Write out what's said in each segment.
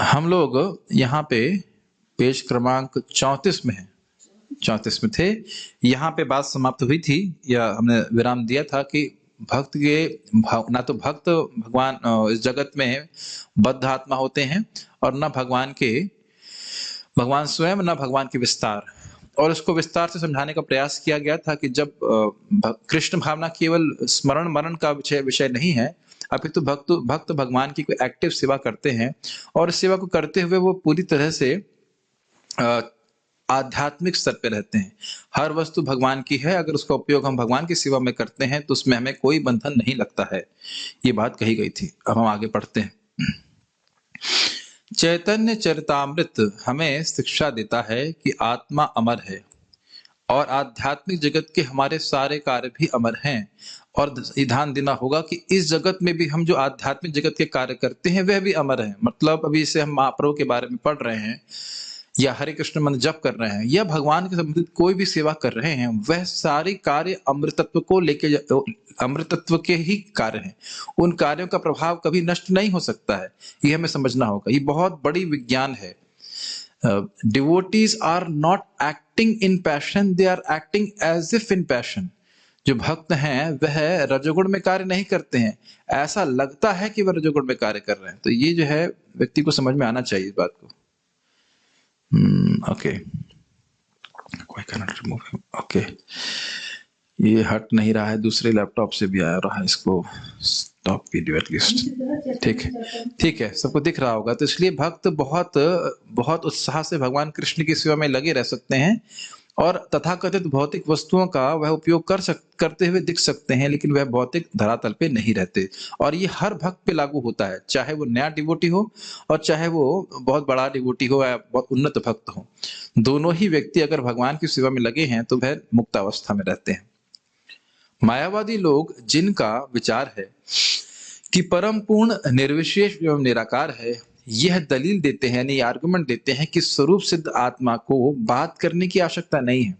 हम लोग यहाँ पे पेज क्रमांक 34 में है, 34 में थे। यहाँ पे बात समाप्त हुई थी या हमने विराम दिया था कि भक्त के ना तो भक्त भगवान इस जगत में बद्ध आत्मा होते हैं और न भगवान स्वयं न भगवान के विस्तार। और इसको विस्तार से समझाने का प्रयास किया गया था कि जब कृष्ण भावना केवल स्मरण मरण का विषय नहीं है, अपितु भक्त भगवान की कोई एक्टिव सेवा करते हैं और इस सेवा को करते हुए वो पूरी तरह से आध्यात्मिक स्तर पे रहते हैं। हर वस्तु भगवान की है, अगर उसका उपयोग हम भगवान की सेवा में करते हैं तो उसमें हमें कोई बंधन नहीं लगता है। ये बात कही गई थी। अब हम आगे पढ़ते हैं। चैतन्य चरितामृत हमें शिक्षा देता है कि आत्मा अमर है और आध्यात्मिक जगत के हमारे सारे कार्य भी अमर हैं। और ध्यान देना होगा कि इस जगत में भी हम जो आध्यात्मिक जगत के कार्य करते हैं वह भी अमर है। मतलब अभी इसे हम महाप्रभु के बारे में पढ़ रहे हैं या हरे कृष्ण मंत्र जप कर रहे हैं या भगवान के संबंधित कोई भी सेवा कर रहे हैं, वह सारी कार्य अमृतत्व को लेके अमृतत्व के ही कार्य हैं। उन कार्यों का प्रभाव कभी नष्ट नहीं हो सकता है, ये हमें समझना होगा। ये बहुत बड़ी विज्ञान है। Devotees are not acting in passion, they are acting as if in passion. जो भक्त हैं वह रजोगुण में कार्य नहीं करते हैं, ऐसा लगता है कि वह रजोगुण में कार्य कर रहे हैं। तो ये जो है व्यक्ति को समझ में आना चाहिए इस बात को। ओके, कोई can not remove him. Okay, ये हट नहीं रहा है, दूसरे लैपटॉप से भी आ रहा है। इसको स्टॉप वीडियो एटलीस्ट। ठीक है, ठीक है, सबको दिख रहा होगा। तो इसलिए भक्त बहुत बहुत उत्साह से भगवान कृष्ण की सेवा में लगे रह सकते हैं और तथाकथित भौतिक वस्तुओं का वह उपयोग करते हुए दिख सकते हैं, लेकिन वह भौतिक धरातल पे नहीं रहते। और ये हर भक्त पे लागू होता है, चाहे वो नया डिवोटी हो और चाहे वो बहुत बड़ा डिवोटी हो या बहुत उन्नत भक्त हो। दोनों ही व्यक्ति अगर भगवान की सेवा में लगे हैं तो वह मुक्त अवस्था में रहते हैं। मायावादी लोग, जिनका विचार है कि परम पूर्ण निर्विशेष एवं निराकार है, यह दलील देते हैं, यानी आर्गुमेंट देते हैं कि स्वरूप सिद्ध आत्मा को बात करने की आवश्यकता नहीं है।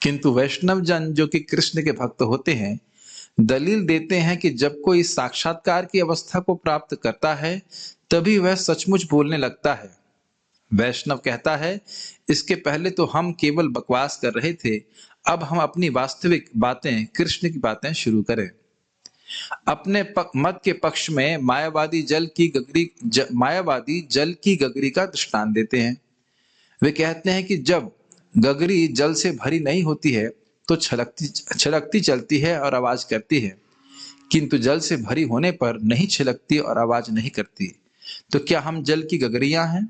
किंतु वैष्णव जन जो कि कृष्ण के भक्त होते हैं, दलील देते हैं कि जब कोई साक्षात्कार की अवस्था को प्राप्त करता है तभी वह सचमुच बोलने लगता है। वैष्णव कहता है, इसके पहले तो हम केवल बकवास कर रहे थे, अब हम अपनी वास्तविक बातें, कृष्ण की बातें शुरू करें। अपने मत के पक्ष में मायावादी जल की गगरी का दृष्टांत देते हैं। वे कहते हैं कि जब गगरी जल से भरी नहीं होती है तो छलकती चलती है और आवाज करती है, किंतु जल से भरी होने पर नहीं छलकती और आवाज नहीं करती। तो क्या हम जल की गगरियां हैं?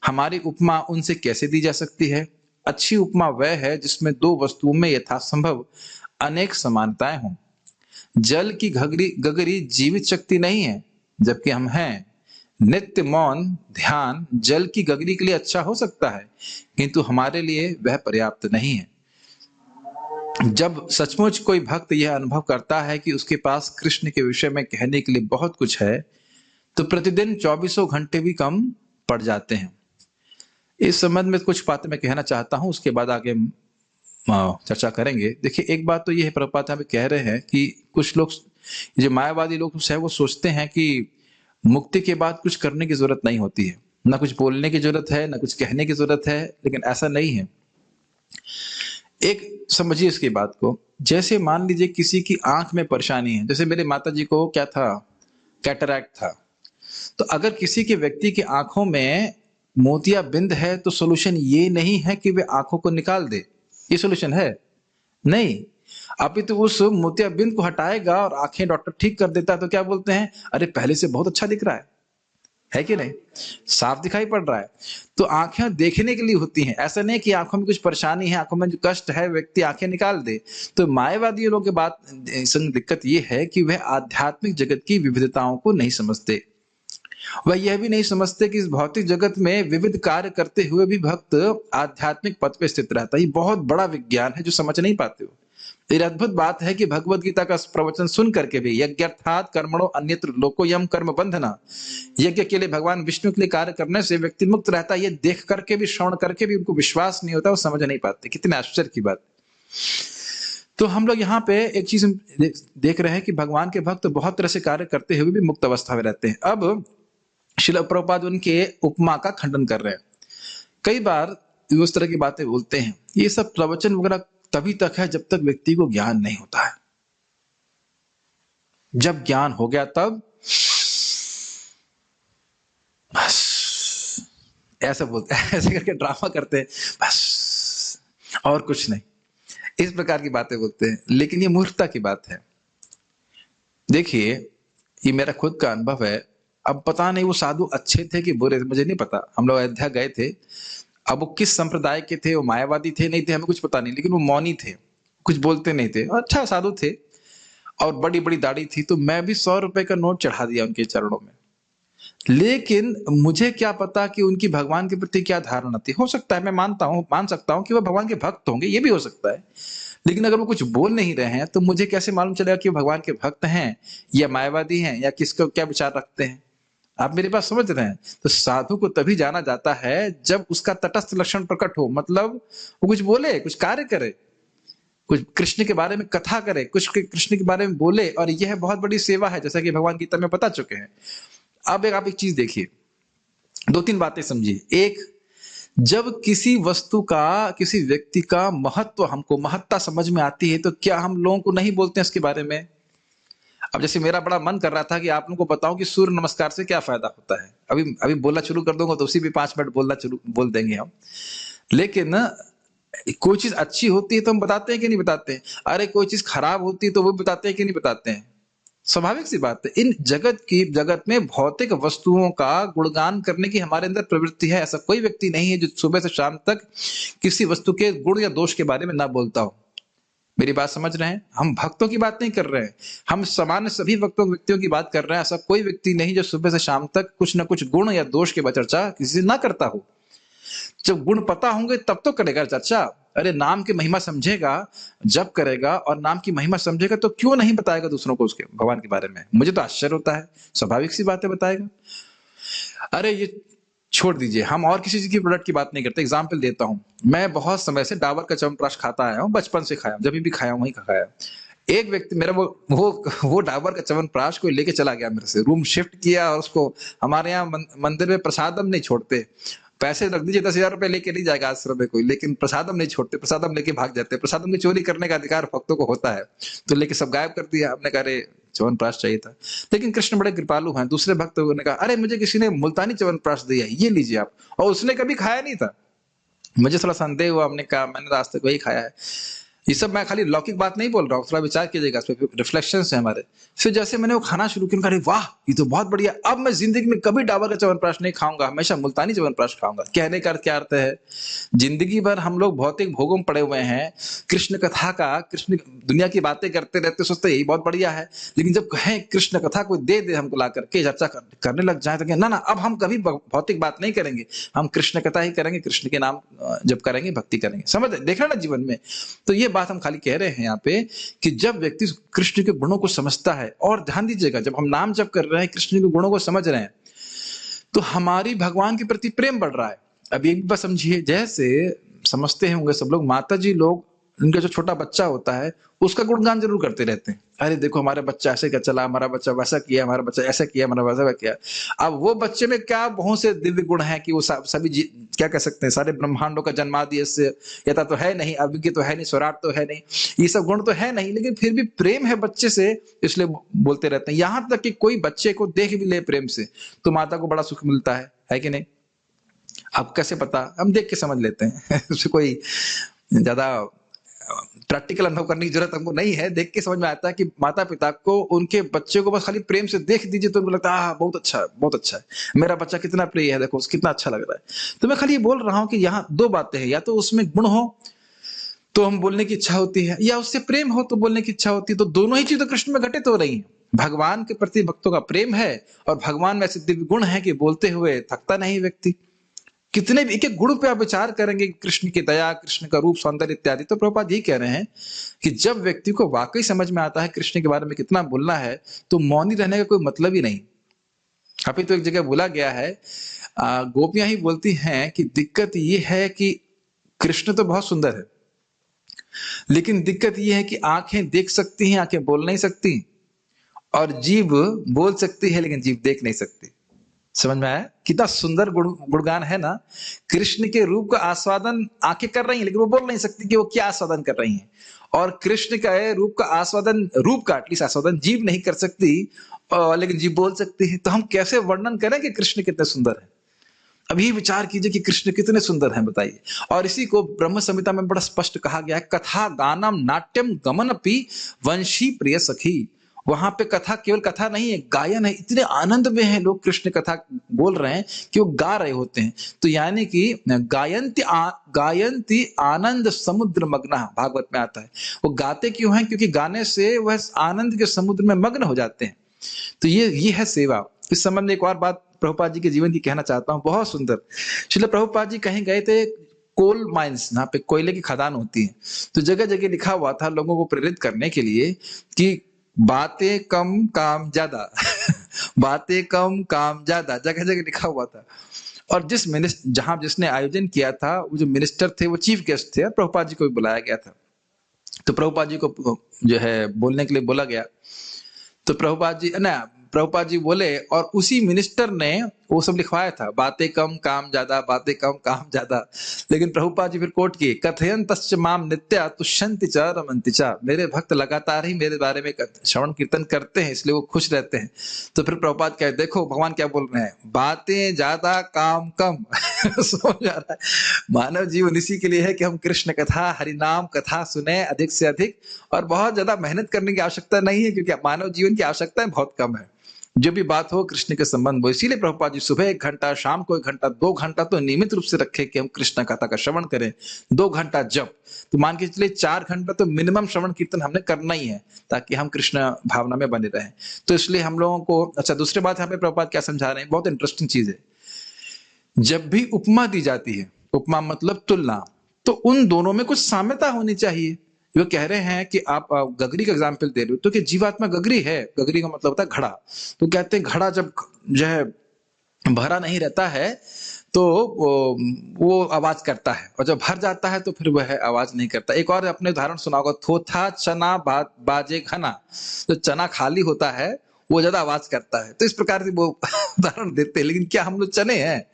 हमारी उपमा उनसे कैसे दी जा सकती है? अच्छी उपमा वह है जिसमें दो वस्तुओं में यथासंभव अनेक समानताएं हों। जल की गगरी जीवित शक्ति नहीं है, जबकि हम हैं। नित्य मौन ध्यान जल की गगरी के लिए अच्छा हो सकता है, किंतु हमारे लिए वह पर्याप्त नहीं है। जब सचमुच कोई भक्त यह अनुभव करता है कि उसके पास कृष्ण के विषय में कहने के लिए बहुत कुछ है, तो प्रतिदिन 24 घंटे भी कम पड़ जाते हैं। इस संबंध में कुछ बातें मैं कहना चाहता हूं, उसके बाद आगे चर्चा करेंगे। देखिए, एक बात तो ये है, प्रभुपाद हमें कह रहे हैं कि कुछ लोग, जो मायावादी लोग है, वो सोचते हैं कि मुक्ति के बाद कुछ करने की जरूरत नहीं होती है, ना कुछ बोलने की जरूरत है, ना कुछ कहने की जरूरत है। लेकिन ऐसा नहीं है। एक समझिए इसकी बात को। जैसे मान लीजिए किसी की आंख में परेशानी है, जैसे मेरे माता जी को क्या था, कैटरैक्ट था। तो अगर किसी के व्यक्ति की आंखों में मोतिया बिंद है तो सोल्यूशन ये नहीं है कि वे आंखों को निकाल दे, ये सोल्यूशन है नहीं। अभी तो उस मोतिया बिंद को हटाएगा और आंखें डॉक्टर ठीक कर देता है, तो क्या बोलते हैं, अरे पहले से बहुत अच्छा दिख रहा है कि नहीं, साफ दिखाई पड़ रहा है। तो आंखें देखने के लिए होती हैं, ऐसा नहीं कि आंखों में कुछ परेशानी है, आंखों में जो कष्ट है व्यक्ति आंखें निकाल दे। तो मायावादी लोगों के बात संग दिक्कत यह है कि वह आध्यात्मिक जगत की विविधताओं को नहीं समझते। वह यह भी नहीं समझते कि इस भौतिक जगत में विविध कार्य करते हुए भी भक्त आध्यात्मिक पद पे स्थित रहता है। ये बहुत बड़ा विज्ञान है जो समझ नहीं पाते हो। ये अद्भुत बात है कि भगवत गीता का प्रवचन सुन करके भी यज्ञार्थात् कर्मणो अन्यत्र लोकोयम कर्म बंधना, यज्ञ के लिए भगवान विष्णु के लिए कार्य करने से व्यक्ति मुक्त रहता है, ये देख करके भी, श्रवण करके भी उनको विश्वास नहीं होता, वो समझ नहीं पाते। कितने आश्चर्य की बात। तो हम लोग यहाँ पे एक चीज देख रहे हैं कि भगवान के भक्त बहुत तरह से कार्य करते हुए भी मुक्त अवस्था में रहते हैं। अब श्रील प्रभुपाद उनके उपमा का खंडन कर रहे हैं। कई बार वो इस तरह की बातें बोलते हैं। ये सब प्रवचन वगैरह तभी तक है जब तक व्यक्ति को ज्ञान नहीं होता है। जब ज्ञान हो गया तब बस ऐसा बोलते हैं, ऐसे करके ड्रामा करते हैं, बस और कुछ नहीं, इस प्रकार की बातें बोलते हैं। लेकिन ये मूर्खता की बात है। देखिए, ये मेरा खुद का अनुभव है। अब पता नहीं वो साधु अच्छे थे कि बुरे थे, मुझे नहीं पता। हम लोग अयोध्या गए थे। अब वो किस संप्रदाय के थे, वो मायावादी थे नहीं थे, हमें कुछ पता नहीं, लेकिन वो मौनी थे, कुछ बोलते नहीं थे, अच्छा साधु थे और बड़ी बड़ी दाढ़ी थी। तो मैं भी 100 रुपए का नोट चढ़ा दिया उनके चरणों में। लेकिन मुझे क्या पता कि उनकी भगवान के प्रति क्या धारणा थी। हो सकता है, मैं मान सकता हूं कि वो भगवान के भक्त होंगे, ये भी हो सकता है। लेकिन अगर वो कुछ बोल नहीं रहे हैं तो मुझे कैसे मालूम चलेगा कि वो भगवान के भक्त हैं या मायावादी हैं या किसको क्या विचार रखते हैं। आप मेरी बात समझ रहे हैं? तो साधु को तभी जाना जाता है जब उसका तटस्थ लक्षण प्रकट हो, मतलब वो कुछ बोले, कुछ कार्य करे, कुछ कृष्ण के बारे में कथा करे, कुछ कृष्ण के बारे में बोले, और यह बहुत बड़ी सेवा है, जैसा कि भगवान गीता में बता चुके हैं। अब आप एक चीज देखिए, 2-3 बातें समझिए। एक, जब किसी वस्तु का, किसी व्यक्ति का महत्व, हमको महत्ता समझ में आती है, तो क्या हम लोगों को नहीं बोलते हैं इसके बारे में? अब जैसे मेरा बड़ा मन कर रहा था कि आप लोगों को बताऊं कि सूर्य नमस्कार से क्या फायदा होता है। अभी अभी बोलना शुरू कर दूंगा तो उसी भी 5 मिनट बोल देंगे हम। लेकिन कोई चीज अच्छी होती है तो हम बताते हैं कि नहीं बताते हैं? अरे कोई चीज खराब होती है तो वो बताते हैं कि नहीं बताते हैं? स्वाभाविक सी बात है। इन जगत में भौतिक वस्तुओं का गुणगान करने की हमारे अंदर प्रवृत्ति है। ऐसा कोई व्यक्ति नहीं है जो सुबह से शाम तक किसी वस्तु के गुण या दोष के बारे में ना बोलता हो। मेरी बात समझ रहे हैं? हम भक्तों की बात नहीं कर रहे हैं, हम सामान्य सभी व्यक्तियों की बात कर रहे हैं। ऐसा कोई व्यक्ति नहीं जो सुबह से शाम तक कुछ ना कुछ गुण या दोष की चर्चा किसी से ना करता हो। जब गुण पता होंगे तब तो करेगा चर्चा। अरे नाम की महिमा समझेगा जब करेगा, और नाम की महिमा समझेगा तो क्यों नहीं बताएगा दूसरों को उसके भगवान के बारे में? मुझे तो आश्चर्य होता है। स्वाभाविक सी बात है, बताएगा। अरे ये छोड़ दीजिए, हम और किसी चीज की प्रोडक्ट की बात नहीं करते। एग्जाम्पल देता हूं, मैं बहुत समय से डाबर का च्यवनप्राश खाता आया हूं, बचपन से खाया, जब भी खाया वहीं खाया। एक व्यक्ति मेरा वो डाबर का च्यवनप्राश को लेके चला गया मेरे से, रूम शिफ्ट किया, और उसको हमारे यहाँ मंदिर में प्रसादम नहीं छोड़ते। पैसे रख दीजिए, 10,000 रुपए लेके नहीं जाएगा आश्रम में कोई, लेकिन प्रसादम नहीं छोड़ते, प्रसादम लेके भाग जाते हैं। प्रसादम की चोरी करने का अधिकार भक्तों को होता है। तो लेके सब गायब कर दिया। हमने कहा अरे च्यवनप्राश चाहिए था। लेकिन कृष्ण बड़े कृपालु हैं। दूसरे भक्त ने कहा अरे मुझे किसी ने मुल्तानी च्यवनप्राश दिया है, ये लीजिए आप। और उसने कभी खाया नहीं था। मुझे थोड़ा संदेह हुआ, हमने कहा मैंने आज तक वही खाया है। ये सब मैं खाली लौकिक बात नहीं बोल रहा हूँ, थोड़ा विचार कीजिएगा, इस पे रिफ्लेक्शंस है हमारे। फिर जैसे मैंने वो खाना शुरू किया, अरे वाह ये तो बहुत बढ़िया, अब मैं जिंदगी में कभी डाबर का च्यवनप्राश नहीं खाऊंगा, हमेशा मुल्तानी च्यवनप्राश खाऊंगा। कहने का क्या अर्थ है? जिंदगी भर हम लोग भौतिक भोगों में पड़े हुए हैं, कृष्ण कथा का, कृष्ण दुनिया की बातें करते रहते, सोचते यही बहुत बढ़िया है। लेकिन जब कहें कृष्ण कथा को दे हमको ला करके चर्चा करने लग जाए तो ना अब हम कभी भौतिक बात नहीं करेंगे, हम कृष्ण कथा ही करेंगे, कृष्ण के नाम जब करेंगे, भक्ति करेंगे। समझ देख रहे ना जीवन में? तो ये बात हम खाली कह रहे हैं यहाँ पे कि जब व्यक्ति कृष्ण के गुणों को समझता है, और ध्यान दीजिएगा जब हम नाम जप कर रहे हैं, कृष्ण के गुणों को समझ रहे हैं, तो हमारी भगवान के प्रति प्रेम बढ़ रहा है। अब एक बात समझिए, जैसे समझते होंगे सब लोग, माता जी लोग, उनका जो छोटा बच्चा होता है उसका गुणगान जरूर करते रहते हैं। अरे देखो हमारा बच्चा ऐसे क्या चला, हमारा बच्चा वैसा किया, हमारा बच्चा ऐसा किया, हमारा वैसा किया। अब वो बच्चे में क्या बहुत से दिव्य गुण है कि वो सभी क्या कह सकते हैं, सारे ब्रह्मांडों का जन्मादि यथा तो है नहीं, अभिज्ञ तो है नहीं, स्वराट तो है नहीं, ये सब गुण तो है नहीं, लेकिन फिर भी प्रेम है बच्चे से, इसलिए बोलते रहते हैं। यहां तक कि कोई बच्चे को देख भी ले प्रेम से तो माता को बड़ा सुख मिलता है कि नहीं? अब कैसे पता? हम देख के समझ लेते हैं उससे कोई ज्यादा प्रैक्टिकल अनुभव करने की जरूरत हमको नहीं है। देख के समझ में आता है कि माता पिता को उनके बच्चे को बस खाली प्रेम से देख दीजिए तो उनको लगता है बहुत अच्छा है, बहुत अच्छा है, मेरा बच्चा कितना प्रिय है, देखो कितना अच्छा लग रहा है। तो मैं खाली ये बोल रहा हूं कि यहाँ 2 बातें हैं, या तो उसमें गुण हो तो हम बोलने की इच्छा होती है, या उससे प्रेम हो तो बोलने की इच्छा होती है। तो दोनों ही चीज तो कृष्ण में घटित हो रही है। भगवान के प्रति भक्तों का प्रेम है, और भगवान में ऐसे दिव्य गुण है कि बोलते हुए थकता नहीं व्यक्ति। कितने भी एक एक गुण पे आप विचार करेंगे, कृष्ण की दया, कृष्ण का रूप, सौंदर्य इत्यादि, तो प्रभुपाद यही कह रहे हैं कि जब व्यक्ति को वाकई समझ में आता है कृष्ण के बारे में कितना बोलना है, तो मौनी रहने का कोई मतलब ही नहीं। अभी तो एक जगह बोला गया है, गोपियां ही बोलती हैं कि दिक्कत ये है कि कृष्ण तो बहुत सुंदर है, लेकिन दिक्कत ये है कि आंखें देख सकती हैं, आंखें बोल नहीं सकती, और जीभ बोल सकती है लेकिन जीभ देख नहीं सकती। समझ में आया? कितना सुंदर गुणगान है ना। कृष्ण के रूप का आस्वादन आंखें कर रही हैं, लेकिन वो बोल नहीं सकती कि वो क्या आस्वादन कर रही हैं। और कृष्ण का रूप का आस्वादन, रूप का एटलीस्ट आस्वादन जीव नहीं कर सकती, लेकिन जीव बोल सकती है। तो हम कैसे वर्णन करें कि कृष्ण कितने सुंदर है? अभी विचार कीजिए कि कृष्ण कितने सुंदर हैं, बताइए। और इसी को ब्रह्म संहिता में बड़ा स्पष्ट कहा गया है, कथा गानम नाट्यम गमनपि वंशी प्रिय सखी। वहां पे कथा केवल कथा नहीं है, गायन है। इतने आनंद में है लोग, कृष्ण कथा बोल रहे हैं कि वो गा रहे होते हैं। तो यानी कि गायंती आनंद समुद्र मग्न, भागवत में आता है। वो गाते क्यों हैं? क्योंकि गाने से वह आनंद के समुद्र में मग्न हो जाते हैं। तो ये है सेवा। इस संबंध में एक और बात प्रभुपाद जी के जीवन की कहना चाहता हूँ, बहुत सुंदर। श्रील प्रभुपाद जी कहीं गए थे, कोल माइंस, जहाँ पे कोयले की खदान होती है, तो जगह जगह लिखा हुआ था लोगों को प्रेरित करने के लिए कि बातें कम काम ज्यादा बातें कम काम ज्यादा, जगह जगह लिखा हुआ था। और जहां जिसने आयोजन किया था, वो जो मिनिस्टर थे वो चीफ गेस्ट थे, और प्रभुपाद जी को भी बुलाया गया था। तो प्रभुपाद जी को जो है बोलने के लिए बोला गया। तो प्रभुपाद जी बोले, और उसी मिनिस्टर ने वो सब लिखवाया था, बातें कम काम ज्यादा, बातें कम काम ज्यादा। लेकिन प्रभुपाद जी फिर कोट किए, कथयन्तश्च माम नित्या तुष्यन्ति च रमन्ति च। मेरे भक्त लगातार ही मेरे बारे में श्रवण कीर्तन करते हैं, इसलिए वो खुश रहते हैं। तो फिर प्रभुपाद कहते, देखो भगवान क्या बोल रहे हैं, बातें ज्यादा काम कम समझ आ रहा है? मानव जीवन इसी के लिए है कि हम कृष्ण कथा, हरिनाम कथा सुने अधिक से अधिक, और बहुत ज्यादा मेहनत करने की आवश्यकता नहीं है, क्योंकि मानव जीवन की आवश्यकताएं बहुत कम है। जो भी बात हो कृष्ण के संबंध वो। इसीलिए प्रभुपाद जी सुबह 1 घंटा, शाम को 1 घंटा, 2 घंटा तो नियमित रूप से रखे कि हम कृष्ण कथा का श्रवण करें। 2 घंटा जप, तो मान के चलिए 4 घंटा तो मिनिमम श्रवण कीर्तन हमने करना ही है, ताकि हम कृष्ण भावना में बने रहें। तो इसलिए हम लोगों को, अच्छा दूसरी बात यहाँ पे प्रभुपाद क्या समझा रहे हैं, बहुत इंटरेस्टिंग चीज है। जब भी उपमा दी जाती है, उपमा मतलब तुलना, तो उन दोनों में कुछ साम्यता होनी चाहिए। वो कह रहे हैं कि आप गगरी का एग्जाम्पल दे रहे हो, तो कि जीवात्मा गगरी है, गगरी का मतलब होता है घड़ा। तो कहते हैं घड़ा जब जो है भरा नहीं रहता है तो वो आवाज करता है, और जब भर जाता है तो फिर वह आवाज नहीं करता। एक और अपने उदाहरण सुना होगा, थोथा चना बाजे घना। तो चना खाली होता है वो ज्यादा आवाज करता है। तो इस प्रकार से वो उदाहरण देते हैं। लेकिन क्या हम लोग चने हैं?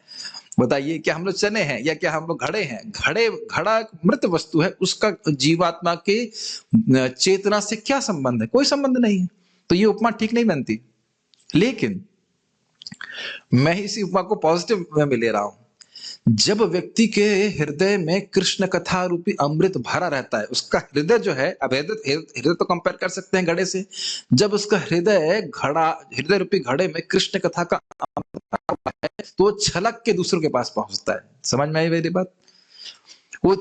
बताइए, क्या हम लोग चने हैं या क्या हम लोग घड़े हैं? घड़ा एक मृत वस्तु है, उसका जीवात्मा के चेतना से क्या संबंध है? कोई संबंध नहीं है। तो ये उपमा ठीक नहीं बनती। लेकिन मैं इसी उपमा को पॉजिटिव वे में ले रहा हूं। जब व्यक्ति के हृदय में कृष्ण कथा रूपी अमृत भरा रहता है, उसका हृदय जो है, अब हृदय तो कंपेयर कर सकते हैं घड़े से। जब उसका हृदय रूपी घड़े में कृष्ण कथा का तो छलक के दूसरों के पास पहुंचता है। समझ में आई मेरी बात? वो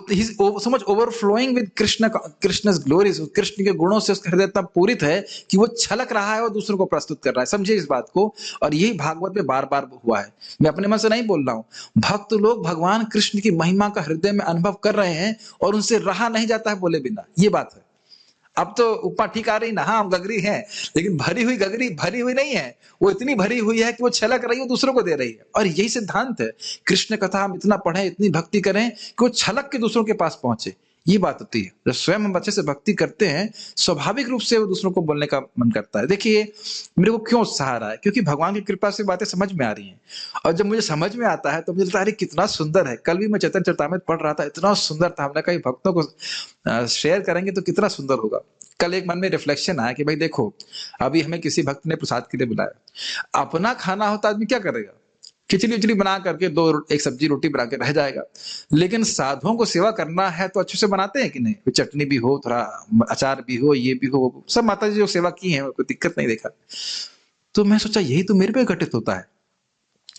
so much overflowing with Krishna's glories, Krishna के गुणों से उसका हृदय इतना पूरित है कि वो छलक रहा है और दूसरों को प्रस्तुत कर रहा है। समझिए इस बात को। और यही भागवत में बार बार हुआ है। मैं अपने मन से नहीं बोल रहा हूं। भक्त लोग भगवान कृष्ण की महिमा का हृदय में अनुभव कर रहे हैं, और उनसे रहा नहीं जाता है बोले बिना। ये बात है। अब तो उपमा ठीक आ रही ना, हाँ हम गगरी हैं, लेकिन भरी हुई गगरी भरी हुई नहीं है। वो इतनी भरी हुई है कि वो छलक रही है, दूसरों को दे रही है। और यही सिद्धांत है। कृष्ण कथा हम इतना पढ़ें, इतनी भक्ति करें कि वो छलक के दूसरों के पास पहुंचे। ये बात होती है। जब स्वयं हम अच्छे से भक्ति करते हैं, स्वाभाविक रूप से वो दूसरों को बोलने का मन करता है। देखिए मेरे को क्यों उत्साह आ रहा है, क्योंकि भगवान की कृपा से बातें समझ में आ रही हैं। और जब मुझे समझ में आता है तो मुझे लगता है अरे कितना सुंदर है। कल भी मैं चैतन्य चरितामृत पढ़ रहा था, इतना सुंदर था। हमने कहा भक्तों को शेयर करेंगे तो कितना सुंदर होगा। कल एक मन में रिफ्लेक्शन आया कि भाई देखो, अभी हमें किसी भक्त ने प्रसाद के लिए बुलाया। अपना खाना होता आदमी क्या करेगा? खिचड़ी उचड़ी बना करके एक सब्जी रोटी बना के रह जाएगा। लेकिन साधुओं को सेवा करना है तो अच्छे से बनाते हैं कि नहीं? चटनी भी हो, थोड़ा अचार भी हो, ये भी हो, सब माता जी जो सेवा की है कोई दिक्कत नहीं देखा। तो मैं सोचा यही तो मेरे पे घटित होता है।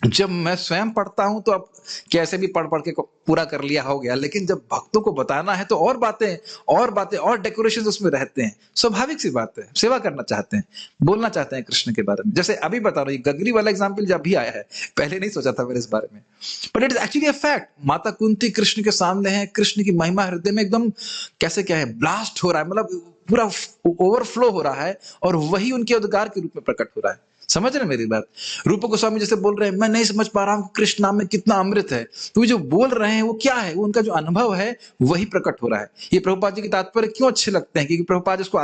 जब मैं स्वयं पढ़ता हूं तो अब कैसे भी पढ़ पढ़ के पूरा कर लिया हो गया, लेकिन जब भक्तों को बताना है तो और बातें और डेकोरेशन उसमें रहते हैं। स्वाभाविक सी बात है, सेवा करना चाहते हैं, बोलना चाहते हैं कृष्ण के बारे में। जैसे अभी बता रहा हूं, गगरी वाला एग्जाम्पल जब भी आया है, पहले नहीं सोचा था मैंने इस बारे में, but it is actually a fact. माता कुंती कृष्ण के सामने है, कृष्ण की महिमा हृदय में एकदम कैसे क्या है, ब्लास्ट हो रहा है, मतलब पूरा ओवरफ्लो हो रहा है, और वही उनके उद्गार के रूप में प्रकट हो रहा है। समझ रहे मेरी बात? रूप गोस्वामी जैसे बोल रहे हैं, मैं नहीं समझ पा रहा हूं कृष्ण नाम में कितना अमृत है। तो जो बोल रहे हैं वो क्या है? वो उनका जो अनुभव है वही प्रकट हो रहा है। ये प्रभुपाद जी के तात्पर्य क्यों अच्छे लगते हैं? क्योंकि प्रभुपाद इसको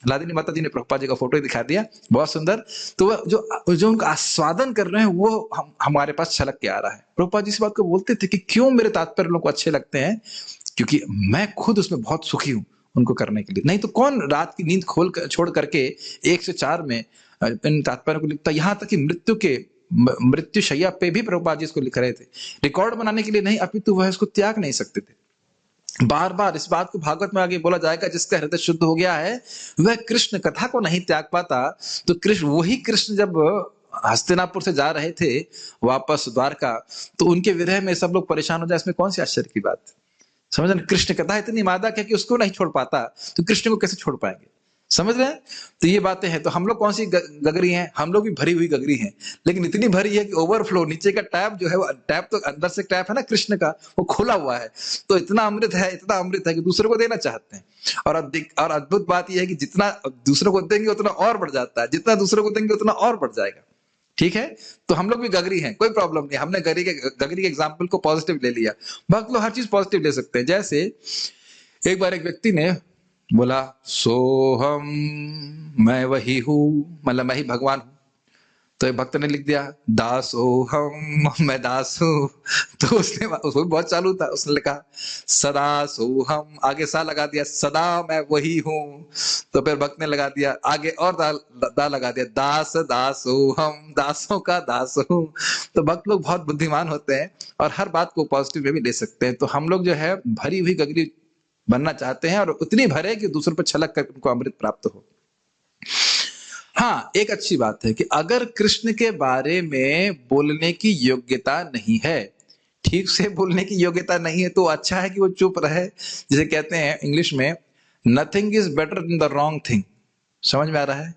लादिनी माता जी ने प्रभुपाद जी का फोटो दिखा दिया, बहुत सुंदर। तो वह जो उनका आस्वादन कर रहे हैं वो हमारे पास छलक के आ रहा है। प्रभुपाद जी इस बात को बोलते थे कि क्यों मेरे तात्पर्य लोगों को अच्छे लगते हैं, क्योंकि मैं खुद उसमें बहुत सुखी हूं उनको करने के लिए। नहीं तो कौन रात की नींद छोड़ करके 1 से 4 में इन तात्पर्य को लिखता। यहां तक कि मृत्यु शैया पे भी प्रभुपाद जी इसको लिख रहे थे, रिकॉर्ड बनाने के लिए नहीं, अपितु वह इसको त्याग नहीं सकते थे। बार बार इस बात को भागवत में आगे बोला जाएगा, जिसका हृदय शुद्ध हो गया है वह कृष्ण कथा को नहीं त्याग पाता। तो वही कृष्ण जब हस्तिनापुर से जा रहे थे वापस द्वारका, तो उनके विरह में सब लोग परेशान हो जाए, इसमें कौन सी आश्चर्य की बात। समझ रहे, कृष्ण कथा इतनी मादक है कि उसको नहीं छोड़ पाता, तो कृष्ण को कैसे छोड़ पाएंगे। समझ रहे हैं। तो ये बातें हैं। तो हम लोग कौन सी गगरी हैं, हम लोग भी भरी हुई गगरी हैं, लेकिन इतनी भरी है कि ओवरफ्लो, नीचे का टैप जो है वो टैप, तो अंदर से टैप है ना कृष्ण का, वो खुला हुआ है। तो इतना अमृत है, इतना अमृत है कि दूसरे को देना चाहते हैं। और अद्भुत बात यह है कि जितना दूसरों को देंगे उतना और बढ़ जाता है, जितना दूसरों को देंगे उतना और बढ़ जाएगा। ठीक है। तो हम लोग भी गगरी हैं, कोई प्रॉब्लम नहीं। हमने गगरी के एग्जाम्पल को पॉजिटिव ले लिया। भक्त लोग हर चीज पॉजिटिव ले सकते हैं। जैसे एक बार एक व्यक्ति ने बोला, सोहम, मैं वही हूं, मतलब मैं ही भगवान हूं। तो एक भक्त ने लिख दिया, दासोहम, मैं दास हूं। तो उसको बहुत चालू था, उसने लिखा सदा सोहम, आगे सा लगा दिया, सदा मैं वही हूं। तो फिर भक्त ने लगा दिया आगे और दा लगा दिया, दास दासोहम, दासों का दास हूं। तो भक्त लोग बहुत बुद्धिमान होते हैं और हर बात को पॉजिटिव में भी ले सकते हैं। तो हम लोग जो है भरी हुई गगरी बनना चाहते हैं, और उतनी भरे कि दूसरों पर छलक कर उनको अमृत प्राप्त हो। हाँ, एक अच्छी बात है कि अगर कृष्ण के बारे में बोलने की योग्यता नहीं है, ठीक से बोलने की योग्यता नहीं है, तो अच्छा है कि वो चुप रहे। जिसे कहते हैं इंग्लिश में, nothing is better than the wrong thing. समझ में आ रहा है।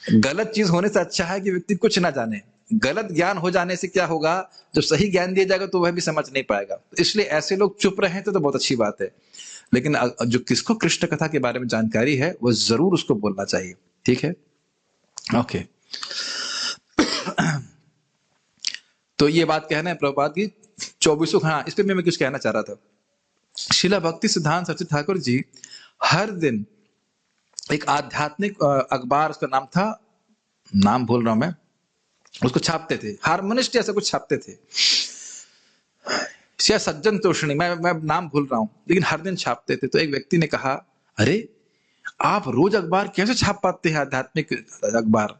गलत चीज होने से अच्छा है कि व्यक्ति कुछ ना जाने। गलत ज्ञान हो जाने से क्या होगा, जब सही ज्ञान दिया जाएगा तो वह भी समझ नहीं पाएगा। इसलिए ऐसे लोग चुप रहे तो बहुत अच्छी बात है। लेकिन जो किसको कृष्ण कथा के बारे में जानकारी है वो जरूर उसको बोलना चाहिए। ठीक है, ओके। तो ये बात कहना है प्रभुपाद की 24। हाँ, इस पे मैं कुछ कहना चाह रहा था। शिला भक्ति सिद्धांत सरस्वती ठाकुर जी हर दिन एक आध्यात्मिक अखबार, उसका नाम था, नाम भूल रहा हूं मैं, उसको छापते थे, हार्मोनिस्ट ऐसा कुछ छापते थे, सज्जन तोषणी, मैं नाम भूल रहा हूं, लेकिन हर दिन छापते थे। तो एक व्यक्ति ने कहा, अरे आप रोज अखबार कैसे छाप पाते हैं, आध्यात्मिक अखबार।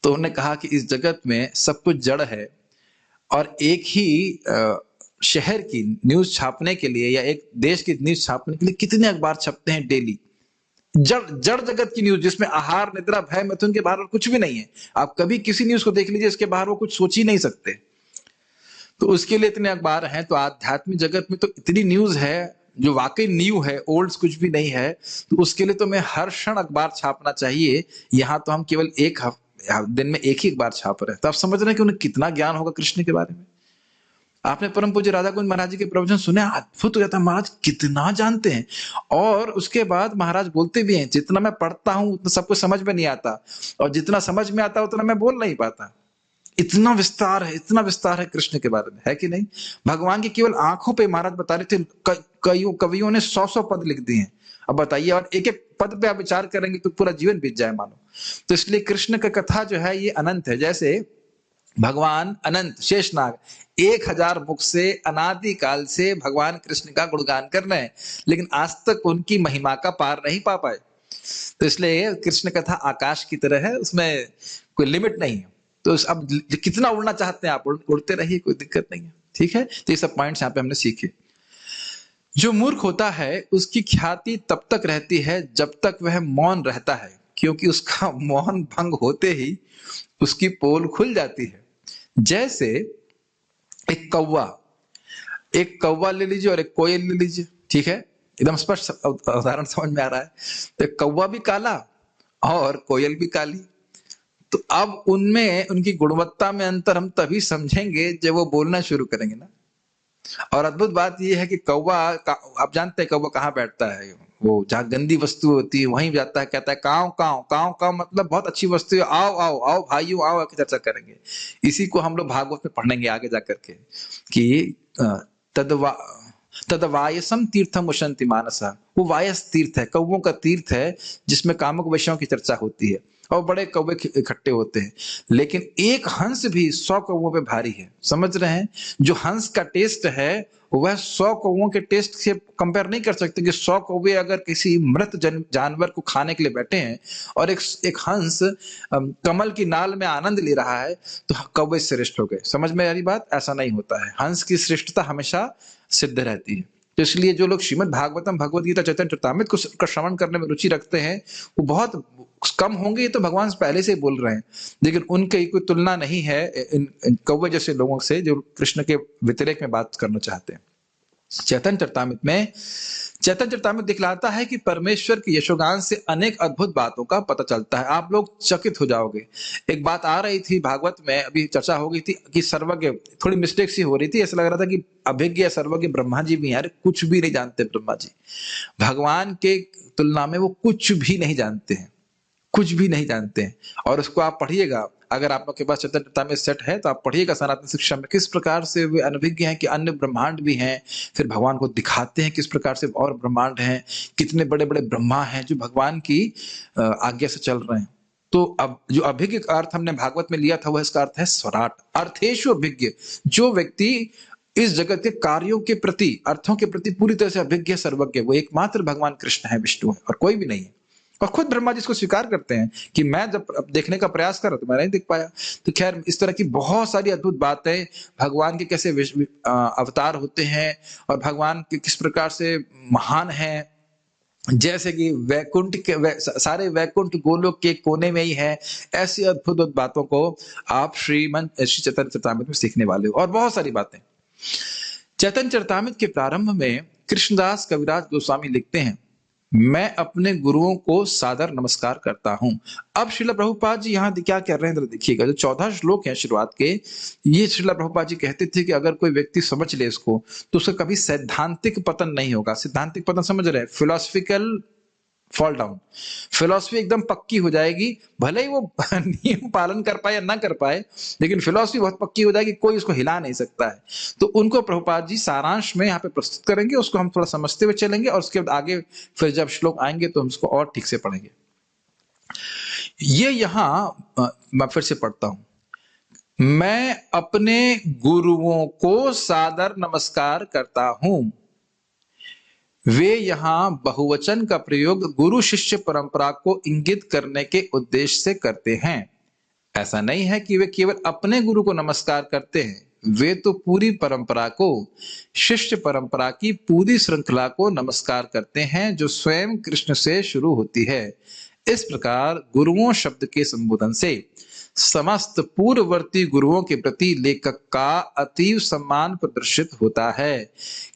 तो उन्होंने कहा कि इस जगत में सब कुछ जड़ है, और एक ही शहर की न्यूज छापने के लिए या एक देश की न्यूज छापने के लिए कितने अखबार छपते हैं डेली। जड़ जगत की न्यूज, जिसमें आहार निद्रा भय मिथुन के बाहर कुछ भी नहीं है। आप कभी किसी न्यूज को देख लीजिए, इसके बाहर वो कुछ सोच ही नहीं सकते। तो उसके लिए इतने अखबार हैं। तो आध्यात्मिक जगत में तो इतनी न्यूज है जो वाकई न्यू है, ओल्ड कुछ भी नहीं है। तो उसके लिए तो मैं हर क्षण अखबार छापना चाहिए। यहाँ तो हम केवल एक दिन में एक ही अखबार छाप रहे हैं। तो आप समझ रहे हैं कि उन्हें कितना ज्ञान होगा कृष्ण के बारे में। आपने परम पूज्य राधा कुंज महाराज जी के प्रवचन सुने, अद्भुत हो जाता है, महाराज कितना जानते हैं। और उसके बाद महाराज बोलते भी हैं, जितना मैं पढ़ता हूं उतना सबको समझ में नहीं आता, और जितना समझ में आता उतना मैं बोल नहीं पाता। इतना विस्तार है, इतना विस्तार है कृष्ण के बारे में, है कि नहीं। भगवान की केवल आंखों पे महाराज बता रहे थे, कवियों ने 100 पद लिख दिए हैं। अब बताइए, और एक एक पद पे आप विचार करेंगे तो पूरा जीवन बीत जाए मानो। तो इसलिए कृष्ण का कथा जो है ये अनंत है। जैसे भगवान अनंत शेषनाग 1000 मुख से अनादि काल से भगवान कृष्ण का गुणगान कर रहे हैं, लेकिन आज तक उनकी महिमा का पार नहीं पा पाए। तो इसलिए कृष्ण कथा आकाश की तरह है, उसमें कोई लिमिट नहीं है। तो अब कितना उड़ना चाहते हैं आप, उड़ते रहिए, कोई दिक्कत नहीं है। ठीक है। तो ये सब पॉइंट्स यहाँ पे हमने सीखे। जो मूर्ख होता है उसकी ख्याति तब तक रहती है जब तक वह मौन रहता है, क्योंकि उसका मौन भंग होते ही उसकी पोल खुल जाती है। जैसे एक कौवा ले लीजिए और एक कोयल ले लीजिए। ठीक है, एकदम स्पष्ट उदाहरण समझ में आ रहा है। तो एक कौवा भी काला और कोयल भी काली। तो अब उनमें उनकी गुणवत्ता में अंतर हम तभी समझेंगे जब वो बोलना शुरू करेंगे ना। और अद्भुत बात यह है कि कौवा, आप जानते हैं कौवा कहाँ बैठता है, वो जहाँ गंदी वस्तु होती है वहीं जाता है, कहता है काव काव काव काव, मतलब बहुत अच्छी वस्तु है, आओ आओ आओ भाइयों आओ, की चर्चा करेंगे। इसी को हम लोग भागवत में पढ़ेंगे आगे जाकर के कि तदवा तद वायसम तीर्थम उशंति मानसा, वो वायस तीर्थ है, कौवों का तीर्थ है, जिसमें कामुक विषयों की चर्चा होती है और बड़े कौवे इकट्ठे होते हैं। लेकिन एक हंस भी 100 कौवों पे भारी है। समझ रहे हैं? जो हंस का टेस्ट है वह 100 कौवों के टेस्ट से कंपेयर नहीं कर सकते कि 100 कौवे अगर किसी मृत जानवर को खाने के लिए बैठे हैं और एक हंस कमल की नाल में आनंद ले रहा है तो कौवे श्रेष्ठ हो गए। समझ में आ रही बात? ऐसा नहीं होता है। हंस की श्रेष्ठता हमेशा सिद्ध रहती है। तो इसलिए जो लोग श्रीमद् भागवतम, भगवद गीता, चैतन्य चरितामृत को श्रवण करने में रुचि रखते हैं वो बहुत कम होंगे। ये तो भगवान पहले से ही बोल रहे हैं, लेकिन उनकी कोई तुलना नहीं है इन कौवे जैसे लोगों से जो कृष्ण के व्यतिरेक में बात करना चाहते हैं। चैतन्य चरितामृत दिखलाता है कि परमेश्वर के यशोगान से अनेक अद्भुत बातों का पता चलता है। आप लोग चकित हो जाओगे। एक बात आ रही थी भागवत में, अभी चर्चा हो गई थी कि सर्वज्ञ, थोड़ी मिस्टेक सी हो रही थी, ऐसा लग रहा था कि अभिज्ञ सर्वज्ञ ब्रह्मा जी भी हैं। अरे कुछ भी नहीं जानते ब्रह्मा जी, भगवान के तुलना में वो कुछ भी नहीं जानते हैं, कुछ भी नहीं जानते हैं। और उसको आप पढ़िएगा, अगर आप लोग के पास चैतन्य चरितामृत सेट है तो आप पढ़िएगा सनातन शिक्षा में किस प्रकार से वे अनभिज्ञ हैं कि अन्य ब्रह्मांड भी हैं। फिर भगवान को दिखाते हैं किस प्रकार से और ब्रह्मांड हैं, कितने बड़े बड़े ब्रह्मा हैं जो भगवान की आज्ञा से चल रहे हैं। तो अब जो अभिज्ञ का अर्थ हमने भागवत में लिया था वह इसका अर्थ है स्वराट, अर्थेषु अभिज्ञ। जो व्यक्ति इस जगत के कार्यों के प्रति, अर्थों के प्रति पूरी तरह से अभिज्ञ, सर्वज्ञ, वो एकमात्र भगवान कृष्ण है, विष्णु है, और कोई भी नहीं है। और खुद ब्रह्मा जी इसको स्वीकार करते हैं कि मैं जब देखने का प्रयास कर रहा तो मैं नहीं देख पाया। तो खैर इस तरह की बहुत सारी अद्भुत बातें, भगवान के कैसे अवतार होते हैं और भगवान के किस प्रकार से महान हैं, जैसे कि वैकुंठ के सारे वैकुंठ गोलोक के कोने में ही है। ऐसी अद्भुत बातों को आप श्री चैतन्य चरितामृत में सीखने वाले हो। और बहुत सारी बातें चैतन्य चरितामृत के प्रारंभ में कृष्णदास कविराज गोस्वामी लिखते हैं, मैं अपने गुरुओं को सादर नमस्कार करता हूं। अब श्रील प्रभुपाद जी यहाँ क्या कह रहे हैं देखिएगा। जो 14 श्लोक हैं शुरुआत के, ये श्रील प्रभुपाद जी कहते थे कि अगर कोई व्यक्ति समझ ले इसको तो उसका कभी सैद्धांतिक पतन नहीं होगा। सैद्धांतिक पतन समझ रहे हैं? Philosophical fall down. फिलॉसफी एकदम पक्की हो जाएगी, भले ही वो नियम पालन कर पाए या ना कर पाए, लेकिन फिलॉसफी बहुत पक्की हो जाएगी, कोई उसको हिला नहीं सकता है। तो उनको प्रभुपाद जी सारांश में यहाँ पे प्रस्तुत करेंगे, उसको हम थोड़ा समझते हुए चलेंगे और उसके बाद आगे फिर जब श्लोक आएंगे तो हम उसको और ठीक से पढ़ेंगे। ये यहाँ मैं फिर से पढ़ता हूं, मैं अपने गुरुओं को सादर नमस्कार करता हूं। वे यहां बहुवचन का प्रयोग गुरु शिष्य परंपरा को इंगित करने के उद्देश्य से करते हैं। ऐसा नहीं है कि वे केवल अपने गुरु को नमस्कार करते हैं, वे तो पूरी परंपरा को, शिष्य परंपरा की पूरी श्रृंखला को नमस्कार करते हैं जो स्वयं कृष्ण से शुरू होती है। इस प्रकार गुरुओं शब्द के संबोधन से समस्त पूर्ववर्ती गुरुओं के प्रति लेखक का अतीव सम्मान प्रदर्शित होता है।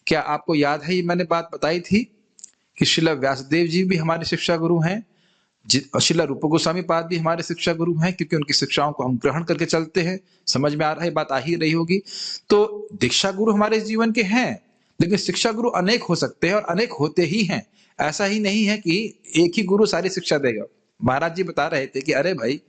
क्या आपको याद है, ये मैंने बात बताई थी कि श्रील व्यासदेव जी भी हमारे शिक्षा गुरु हैं, श्रील रूप गोस्वामी पाद भी हमारे शिक्षा गुरु हैं, क्योंकि उनकी शिक्षाओं को हम ग्रहण करके चलते हैं। समझ में आ रहा है? बात आ ही रही होगी। तो दीक्षा गुरु हमारे जीवन के हैं, लेकिन शिक्षा गुरु अनेक हो सकते हैं और अनेक होते ही हैं। ऐसा ही नहीं है कि एक ही गुरु सारी शिक्षा देगा। महाराज जी बता रहे थे कि अरे भाई,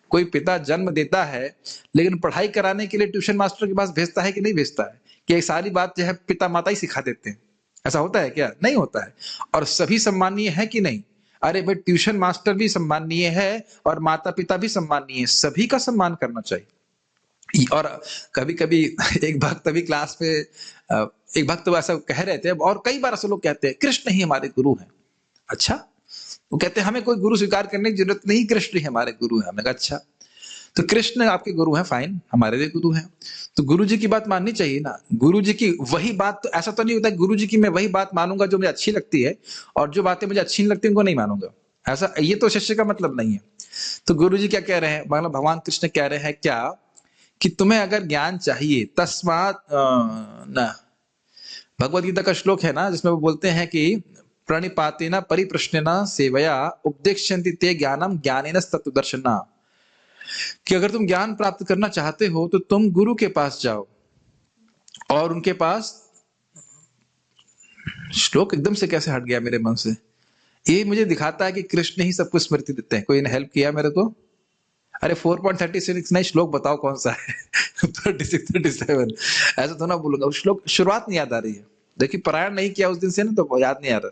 कोई पिता जन्म देता है लेकिन पढ़ाई कराने के लिए ट्यूशन मास्टर के पास भेजता है कि नहीं भेजता है? कि ये सारी बात जो है पिता माता ही सिखा देते हैं? ऐसा होता है क्या? नहीं होता है। और सभी सम्मानीय है कि नहीं? अरे भाई, ट्यूशन मास्टर भी सम्मानीय है और माता पिता भी सम्मानीय है, सभी का सम्मान करना चाहिए। और कभी कभी एक भक्त अभी क्लास में, एक भक्त तो ऐसा कह रहे थे, और कई बार ऐसे लोग कहते हैं कृष्ण ही हमारे गुरु हैं। अच्छा, वो कहते हैं हमें कोई गुरु स्वीकार करने की जरूरत नहीं, कृष्ण ही हमारे गुरु हैं। हमने कहा अच्छा, तो कृष्ण आपके गुरु हैं, फाइन, हमारे भी गुरु हैं, तो गुरु जी की बात माननी चाहिए ना। गुरु जी की वही बात, तो ऐसा तो नहीं होता गुरु जी की मैं वही बात मानूंगा जो मुझे अच्छी लगती है और जो बातें मुझे अच्छी नहीं लगती उनको नहीं मानूंगा। ऐसा, ये तो शिष्य का मतलब नहीं है। तो गुरु जी क्या कह रहे हैं, मतलब भगवान कृष्ण कह रहे हैं क्या कि तुम्हें अगर ज्ञान चाहिए तस्मात् न, भगवद गीता का श्लोक है ना जिसमें वो बोलते हैं कि प्रणिपातेन परिप्रश्नेन सेवया उपदेक्ष्यन्ति ते ज्ञानम ज्ञानेन तत्त्वदर्शिनः, कि अगर तुम ज्ञान प्राप्त करना चाहते हो तो तुम गुरु के पास जाओ और उनके पास, श्लोक एकदम से कैसे हट गया मेरे मन से, ये मुझे दिखाता है कि कृष्ण ही सबको स्मृति देते हैं। कोई ने हेल्प किया मेरे को? अरे 4.36 नहीं, श्लोक बताओ कौन सा है? 36 37 ऐसा तो ना बोलूंगा, श्लोक शुरुआत नहीं याद आ रही है। देखिए पारायण नहीं किया उस दिन से ना, तो याद नहीं आ रहा।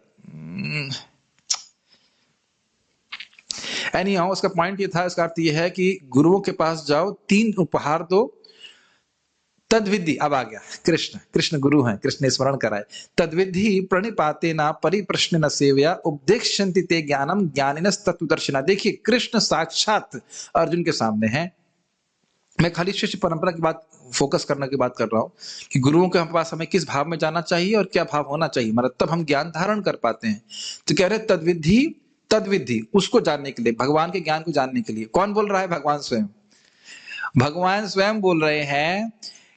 एनीहाउ उसका पॉइंट ये था, इसका अर्थ ये है कि गुरुओं के पास जाओ, 3 उपहार दो, तद्विधि। अब आ गया कृष्ण, कृष्ण गुरु हैं, कृष्ण ने स्मरण कराए। तद्विधि प्रणिपातेना परिप्रश्न न सेव्या उपदेक्षन्ति ते ज्ञानम ज्ञानिनस तत्वदर्शिना। देखिए कृष्ण साक्षात अर्जुन के सामने हैं। मैं खाली शिष्य परंपरा की बात फोकस करने की बात कर रहा हूँ कि गुरुओं के पास हमें किस भाव में जाना चाहिए और क्या भाव होना चाहिए, मतलब तब हम ज्ञान धारण कर पाते हैं। तो कह रहे तद्विधि, तद्विधि उसको जानने के लिए, भगवान के ज्ञान को जानने के लिए। कौन बोल रहा है? भगवान स्वयं। भगवान स्वयं बोल रहे हैं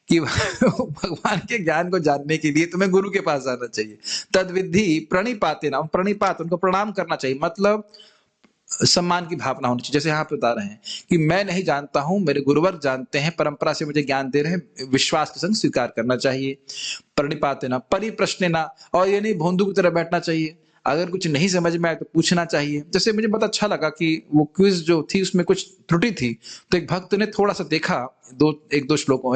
कि भगवान के ज्ञान को जानने के लिए तुम्हें गुरु के पास जाना चाहिए। तद्विधि प्रणिपाते ना, प्रणिपात उनको प्रणाम करना चाहिए, मतलब सम्मान की भावना होनी चाहिए। जैसे यहाँ पे बता रहे हैं कि मैं नहीं जानता हूं, मेरे गुरुवर जानते हैं, परंपरा से मुझे ज्ञान दे रहे हैं, विश्वास के संग स्वीकार करना चाहिए। प्रणिपाते ना परिप्रश्न ना, और ये नहीं भोंदू की तरह बैठना चाहिए। अगर कुछ नहीं समझ में आए तो पूछना चाहिए। जैसे मुझे बहुत अच्छा लगा कि वो क्विज जो थी उसमें कुछ त्रुटि थी, तो एक भक्त ने थोड़ा सा देखा एक दो श्लोकों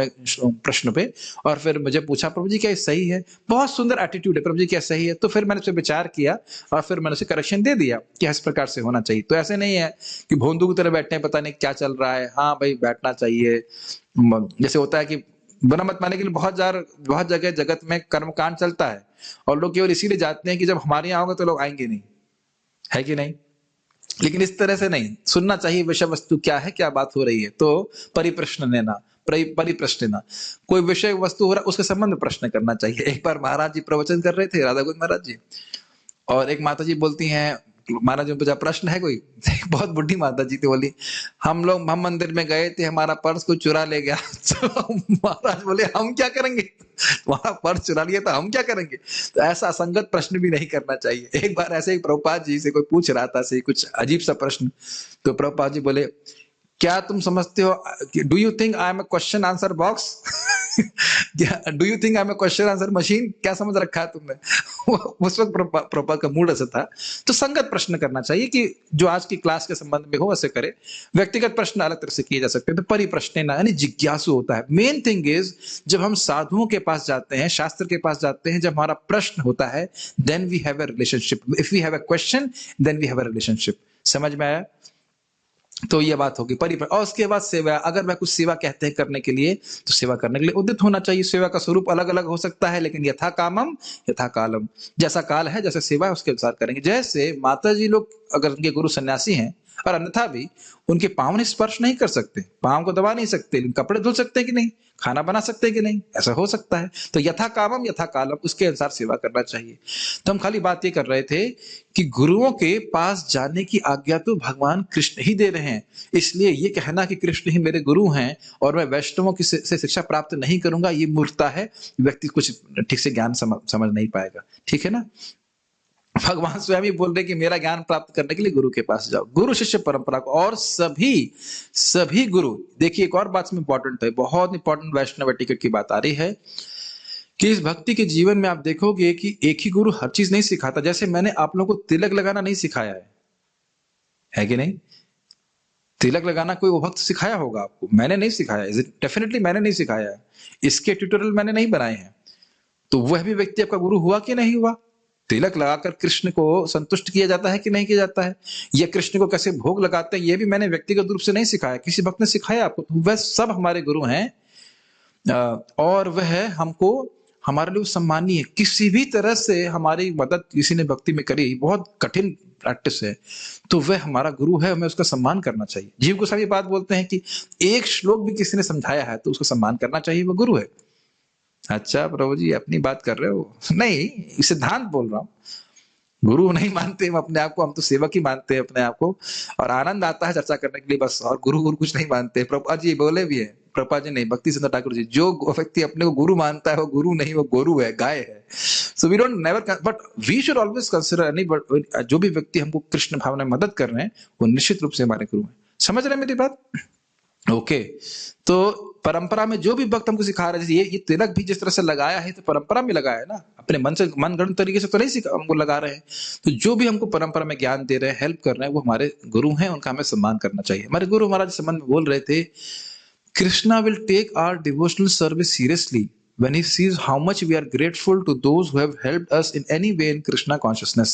प्रश्न पे, और फिर मुझे पूछा प्रभु जी क्या ये सही है? बहुत सुंदर एटीट्यूड है, प्रभु जी क्या सही है? तो फिर मैंने उस पर विचार किया और फिर मैंने उसे करेक्शन दे दिया कि इस प्रकार से होना चाहिए। तो ऐसे नहीं है कि भोंदू की तरह बैठने पता नहीं क्या चल रहा है। हाँ भाई बैठना चाहिए। जैसे होता है कि बुरा मत मानने के लिए बहुत जगह जगत में कर्मकांड चलता है, और लोग केवल इसीलिए जाते हैं कि जब हमारे यहाँ होगा तो लोग आएंगे नहीं, है कि नहीं? लेकिन इस तरह से नहीं सुनना चाहिए, विषय वस्तु क्या है, क्या बात हो रही है। तो परिप्रश्न लेना, परिप्रश्न लेना, कोई विषय वस्तु हो रहा है उसके संबंध में प्रश्न करना चाहिए। एक बार महाराज जी प्रवचन कर रहे थे, राधा गोविंद महाराज जी, और एक माता जी बोलती हैं, महाराज जी पूछा प्रश्न है कोई? बहुत बुढ़ी माता जी थी, बोली हम मंदिर में गए थे, हमारा पर्स कोई चुरा ले गया। तो महाराज बोले हम क्या करेंगे, तुम्हारा पर्स चुरा लिया तो हम क्या करेंगे? तो ऐसा असंगत प्रश्न भी नहीं करना चाहिए। एक बार ऐसे ही प्रभुपाद जी से कोई पूछ रहा था से कुछ अजीब सा प्रश्न, तो प्रभुपाद जी बोले क्या तुम समझते हो, do you think I am a question answer box? Do you think I am a question answer machine? क्या समझ रखा है तुमने? उस वक्त प्रभुपाद का मूड ऐसा था। तो संगत प्रश्न करना चाहिए कि जो आज की क्लास के संबंध में हो ऐसे करे। व्यक्तिगत प्रश्न अलग तरह से किए जा सकते हैं। तो परिप्रश्न यानी जिज्ञासु होता है। मेन थिंग इज जब हम साधुओं के पास जाते हैं, शास्त्र के पास जाते हैं, जब हमारा प्रश्न होता है, then we have a relationship. If we have a question then we have a relationship. समझ में आया? तो ये बात होगी और उसके बाद सेवा। अगर मैं कुछ सेवा कहते हैं करने के लिए, तो सेवा करने के लिए उद्यत होना चाहिए। सेवा का स्वरूप अलग अलग हो सकता है, लेकिन यथा कामम यथा कालम, जैसा काल है जैसे सेवा है उसके अनुसार करेंगे। जैसे माता जी लोग अगर उनके गुरु सन्यासी हैं, और अन्यथा भी उनके पांव ने स्पर्श नहीं कर सकते, पांव को दबा नहीं सकते, लेकिन कपड़े धुल सकते हैं कि नहीं, खाना बना सकते हैं कि नहीं, ऐसा हो सकता है। तो यथा कामम यथा कालम उसके अनुसार सेवा करना चाहिए। तो हम खाली बात ये कर रहे थे कि गुरुओं के पास जाने की आज्ञा तो भगवान कृष्ण ही दे रहे हैं। इसलिए ये कहना कि कृष्ण ही मेरे गुरु हैं और मैं वैष्णवों की से शिक्षा प्राप्त नहीं करूंगा, ये मूर्खता है। व्यक्ति कुछ ठीक से ज्ञान समझ नहीं पाएगा। ठीक है ना? भगवान स्वयं ही बोल रहे कि मेरा ज्ञान प्राप्त करने के लिए गुरु के पास जाओ। गुरु शिष्य परंपरा को, और सभी गुरु। देखिए एक और बात में इंपॉर्टेंट है, बहुत इंपॉर्टेंट वैष्णव एटिकेट की बात आ रही है कि इस भक्ति के जीवन में आप देखोगे कि एक ही गुरु हर चीज नहीं सिखाता। जैसे मैंने आप लोगों को तिलक लगाना नहीं सिखाया है कि नहीं? तिलक लगाना कोई वो भक्त सिखाया होगा आपको, मैंने नहीं सिखाया। डेफिनेटली मैंने नहीं सिखाया है, इसके ट्यूटोरियल मैंने नहीं बनाए हैं। तो वह भी व्यक्ति आपका गुरु हुआ कि नहीं हुआ? तिलक लगाकर कृष्ण को संतुष्ट किया जाता है कि नहीं किया जाता है? या कृष्ण को कैसे भोग लगाते हैं, ये भी मैंने व्यक्तिगत रूप से नहीं सिखाया, किसी भक्त ने सिखाया आपको। तो वह सब हमारे गुरु हैं, और वह हमको हमारे लिए सम्मानीय। किसी भी तरह से हमारी मदद किसी ने भक्ति में करी, बहुत कठिन प्रैक्टिस है, तो वह हमारा गुरु है, हमें उसका सम्मान करना चाहिए। जीव गोस्वामी ये बात बोलते हैं कि एक श्लोक भी किसी ने समझाया है तो उसका सम्मान करना चाहिए, वो गुरु है। अच्छा प्रभु जी अपनी बात कर रहे हो? नहीं, सिद्धांत बोल रहा हूं। गुरु नहीं मानते हम अपने आप को, हम तो सेवक ही मानते हैं अपने आप को, और आनंद आता है चर्चा करने के लिए बस। और गुरु कुछ नहीं मानते। प्रभुपाद जी बोले भी है, प्रभुपाद जी नहीं, भक्ति सिद्धांत ठाकुर जी, जो व्यक्ति अपने को गुरु मानता है वो गुरु नहीं, वो गोरू है, गाय है। So we don't never, but we should always consider any, जो भी व्यक्ति हमको कृष्ण भावना में मदद कर रहे हैं वो निश्चित रूप से हमारे गुरु हैं। समझ रहे हैं मेरी बात? ओके। तो परंपरा में जो भी भक्त हमको सिखा रहे थे, ये तिलक भी जिस तरह से लगाया है तो परंपरा में लगाया है ना, अपने मन से मनगढ़ंत तरीके से तो नहीं हमको लगा रहे हैं। तो जो भी हमको परंपरा में ज्ञान दे रहे हैं, हेल्प कर रहे हैं, वो हमारे गुरु हैं, उनका हमें सम्मान करना चाहिए। हमारे गुरु महाराज संबंध में बोल रहे थे, Krishna will take our devotional service seriously when he sees how much we are grateful to those who have helped us in any way in Krishna consciousness.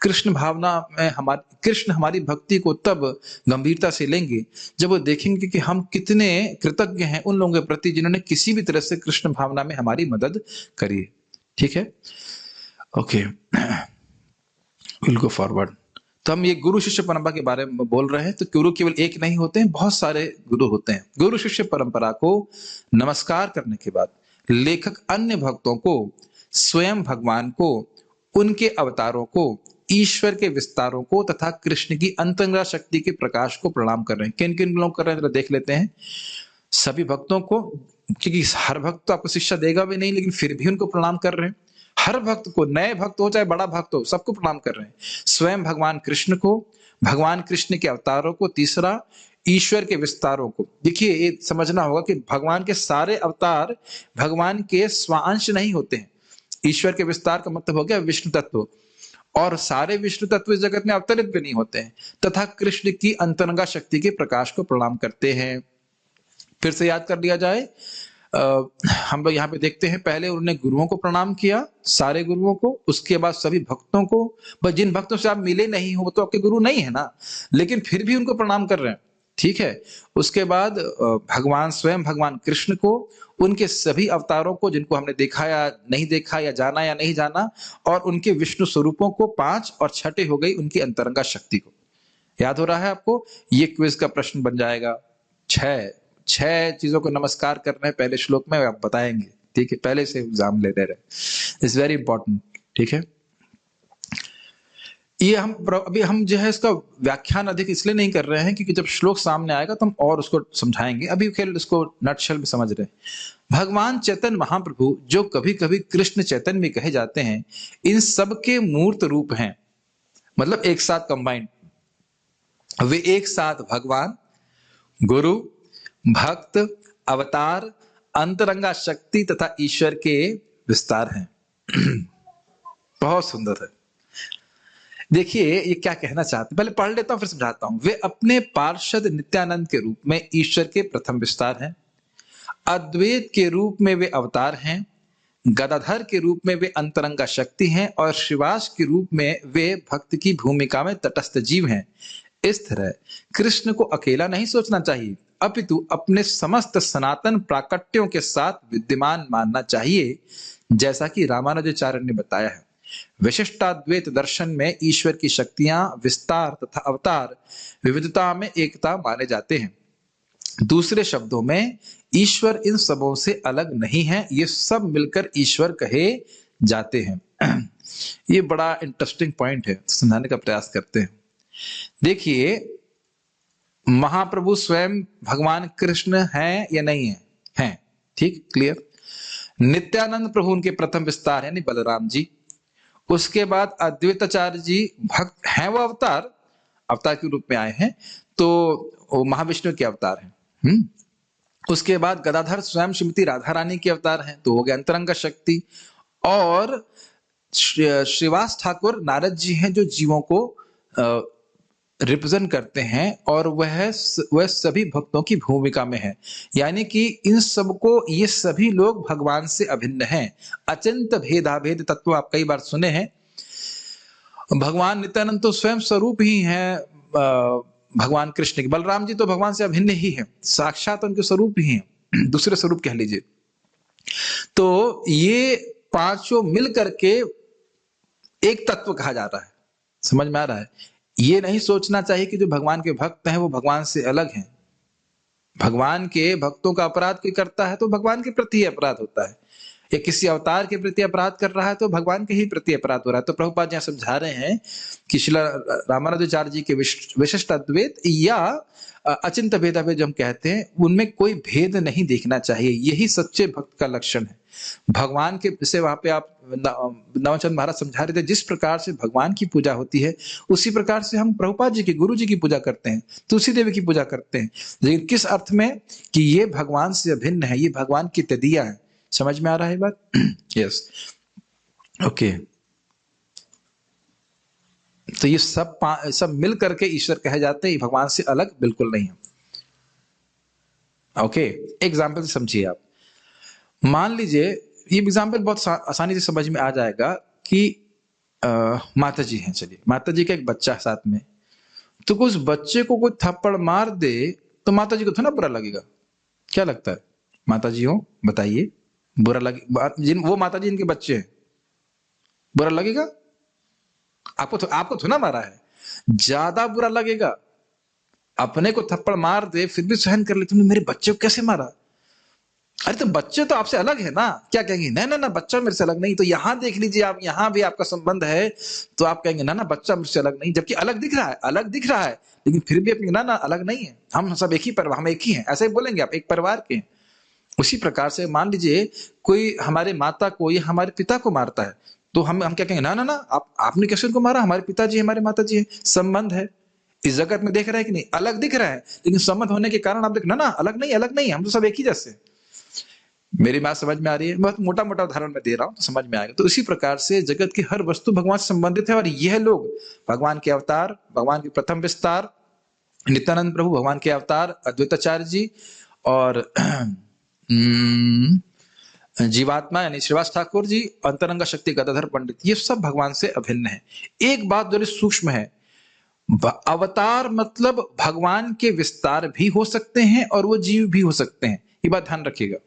Krishna भावना में कृष्ण हमारी भक्ति को तब गंभीरता से लेंगे जब वो देखेंगे कि हम कितने कृतज्ञ हैं उन लोगों के प्रति जिन्होंने किसी भी तरह से कृष्ण भावना में हमारी मदद करी है। ठीक है, ओके, विल गो फॉरवर्ड। तो हम ये गुरु शिष्य परंपरा के बारे में बोल रहे हैं। तो गुरु केवल एक नहीं होते हैं, बहुत सारे गुरु होते हैं। गुरु शिष्य परंपरा को नमस्कार करने के बाद लेखक अन्य भक्तों को, स्वयं भगवान को, उनके अवतारों को, ईश्वर के विस्तारों को तथा कृष्ण की अंतरंग शक्ति के प्रकाश को प्रणाम कर रहे हैं। किन किन लोग कर रहे हैं जरा देख लेते हैं। सभी भक्तों को, क्योंकि हर भक्त तो आपको शिक्षा देगा भी नहीं, लेकिन फिर भी उनको प्रणाम कर रहे हैं। हर भक्त को, नए भक्त हो चाहे बड़ा भक्त हो, सबको प्रणाम कर रहे हैं। स्वयं भगवान कृष्ण को, भगवान कृष्ण के अवतारों को, तीसरा ईश्वर के विस्तारों को। देखिए, ये समझना होगा कि भगवान के सारे अवतार भगवान के स्वांश नहीं होते हैं। ईश्वर के विस्तार का मतलब हो गया विष्णु तत्व, और सारे विष्णु तत्व इस जगत में अवतरित भी नहीं होते हैं। तथा कृष्ण की अंतरंगा शक्ति के प्रकाश को प्रणाम करते हैं। फिर से याद कर लिया जाए, हम लोग यहाँ पे देखते हैं, पहले उन्होंने गुरुओं को प्रणाम किया, सारे गुरुओं को, उसके बाद सभी भक्तों को। बस जिन भक्तों से आप मिले नहीं हो वो तो आपके गुरु नहीं है ना, लेकिन फिर भी उनको प्रणाम कर रहे हैं। ठीक है, उसके बाद भगवान स्वयं भगवान कृष्ण को, उनके सभी अवतारों को जिनको हमने देखा या नहीं देखा, या जाना या नहीं जाना, और उनके विष्णु स्वरूपों को 5, और छठे हो गई उनकी अंतरंगा शक्ति को। याद हो रहा है आपको? ये क्विज का प्रश्न बन जाएगा। 6 चीजों को नमस्कार करना है पहले श्लोक में, आप बताएंगे। ठीक है, पहले से एग्जाम ले रहे, इट्स वेरी इंपॉर्टेंट। ठीक है, ये अभी हम जो है इसका व्याख्यान अधिक इसलिए नहीं कर रहे हैं क्योंकि जब श्लोक सामने आएगा तो हम और उसको समझाएंगे। अभी खेल इसको नटशल में समझ रहे हैं। भगवान चैतन्य महाप्रभु, जो कभी कभी कृष्ण चैतन्य भी कहे जाते हैं, इन सब के मूर्त रूप हैं, मतलब एक साथ कंबाइंड। वे एक साथ भगवान, गुरु, भक्त, अवतार, अंतरंगा शक्ति तथा ईश्वर के विस्तार हैं। बहुत सुंदर है। देखिए ये क्या कहना चाहते हैं, पहले पढ़ लेता हूं फिर समझाता हूं। वे अपने पार्षद नित्यानंद के रूप में ईश्वर के प्रथम विस्तार हैं। अद्वैत के रूप में वे अवतार हैं। गदाधर के रूप में वे अंतरंगा शक्ति हैं, और श्रीवास के रूप में वे भक्त की भूमिका में तटस्थ जीव हैं। इस तरह कृष्ण को अकेला नहीं सोचना चाहिए, अपितु अपने समस्त सनातन प्राकट्यों के साथ विद्यमान मानना चाहिए, जैसा कि रामानुजाचार्य ने बताया है। विशिष्टाद्वैत दर्शन में ईश्वर की शक्तियां, विस्तार तथा अवतार विविधता में एकता माने जाते हैं। दूसरे शब्दों में, ईश्वर इन सबों से अलग नहीं है, ये सब मिलकर ईश्वर कहे जाते हैं। ये बड़ा इंटरेस्टिंग पॉइंट है, समझाने का प्रयास करते हैं। देखिए, महाप्रभु स्वयं भगवान कृष्ण हैं या नहीं है? हैं। ठीक, क्लियर। नित्यानंद प्रभु उनके प्रथम विस्तार यानी बलराम जी। उसके बाद अद्वैताचार्य जी भक्त हैं, वो अवतार के रूप में आए हैं, तो वो महाविष्णु के अवतार हैं। उसके बाद गदाधर स्वयं श्रीमती राधा रानी के अवतार हैं, तो हो गया अंतरंगा शक्ति। और श्रीवास ठाकुर नारद जी हैं, जो जीवों को रिप्रेजेंट करते हैं, और वह सभी भक्तों की भूमिका में है। यानी कि इन सबको, ये सभी लोग भगवान से अभिन्न हैं। अचिंत भेदाभेद तत्व आप कई बार सुने हैं। भगवान नित्यानंद तो स्वयं स्वरूप ही हैं भगवान कृष्ण के। बलराम जी तो भगवान से अभिन्न ही है, साक्षात उनके स्वरूप ही हैं, दूसरे स्वरूप कह लीजिए। तो ये पांचों मिल करके एक तत्व कहा जा रहा है। समझ में आ रहा है? ये नहीं सोचना चाहिए कि जो भगवान के भक्त हैं वो भगवान से अलग हैं। भगवान के भक्तों का अपराध कोई करता है तो भगवान के प्रति अपराध होता है, या किसी अवतार के प्रति अपराध कर रहा है तो भगवान के ही प्रति अपराध हो रहा है। तो प्रभुपाद यहाँ समझा रहे हैं कि श्रील रामानुजाचार्य जी के विशिष्ट अद्वैत या अचिंत भेदाभेद जो हम कहते हैं, उनमें कोई भेद नहीं देखना चाहिए। यही सच्चे भक्त का लक्षण है। भगवान के से वहां पे आप नवचंद महाराज समझा रहे थे, जिस प्रकार से भगवान की पूजा होती है उसी प्रकार से हम प्रभुपाद जी की, गुरु जी की पूजा करते हैं, तुलसी देवी की पूजा करते हैं। लेकिन किस अर्थ में? कि ये भगवान से अभिन्न है, ये भगवान की तदिया है। समझ में आ रहा है बात? Yes, okay. तो ये सब मिल करके ईश्वर कहे जाते हैं, भगवान से अलग बिल्कुल नहीं है। ओके, एग्जाम्पल से समझिए आप। मान लीजिए, ये एग्जाम्पल बहुत आसानी से समझ में आ जाएगा कि माता जी हैं, चलिए माता जी का एक बच्चा है साथ में, तो उस बच्चे को कोई थप्पड़ मार दे तो माता जी को थोड़ा बुरा लगेगा? क्या लगता है माता जी हो, बताइए, बुरा लगे? वो माता जी इनके बच्चे हैं, बुरा लगेगा? आपको थोड़ा मारा है, ज्यादा बुरा लगेगा। अपने को थप्पड़ मार दे फिर भी सहन कर ले, तुमने मेरे बच्चे को कैसे मारा? अरे तो बच्चे तो आपसे अलग है ना, क्या कहेंगे? नहीं ना ना, बच्चा मेरे से अलग नहीं। तो यहां देख लीजिए आप, यहां भी आपका संबंध है, तो आप कहेंगे ना ना, बच्चा मुझसे अलग नहीं, जबकि अलग दिख रहा है, अलग दिख रहा है, लेकिन फिर भी अपनी ना ना अलग नहीं है, हम सब एक ही परिवार, हम एक ही हैं, ऐसे ही बोलेंगे आप, एक परिवार के हैं। उसी प्रकार से मान लीजिए कोई हमारे माता को या हमारे पिता को मारता है, तो हम क्या कहेंगे? ना ना ना, आपने कैसे उनको मारा? हमारे पिताजी हमारे माता जी है, संबंध है। इस जगत में देख रहे हैं कि नहीं, अलग दिख रहा है, लेकिन संबंध होने के कारण आप देख, ना ना अलग नहीं, अलग नहीं, हम तो सब एक ही जैसे। मेरी बात समझ में आ रही है? बहुत मोटा मोटा उदाहरण मैं दे रहा हूं तो समझ में आएगा। तो इसी प्रकार से जगत की हर वस्तु भगवान से संबंधित है, और यह लोग भगवान के अवतार, भगवान के प्रथम विस्तार नित्यानंद प्रभु, भगवान के अवतार अद्वैताचार्य जी, और जीवात्मा यानी श्रीवास ठाकुर जी, अंतरंग शक्ति गदाधर पंडित, ये सब भगवान से अभिन्न है। एक बात जो सूक्ष्म है, अवतार मतलब भगवान के विस्तार भी हो सकते हैं और वो जीव भी हो सकते हैं, ये बात ध्यान रखिएगा।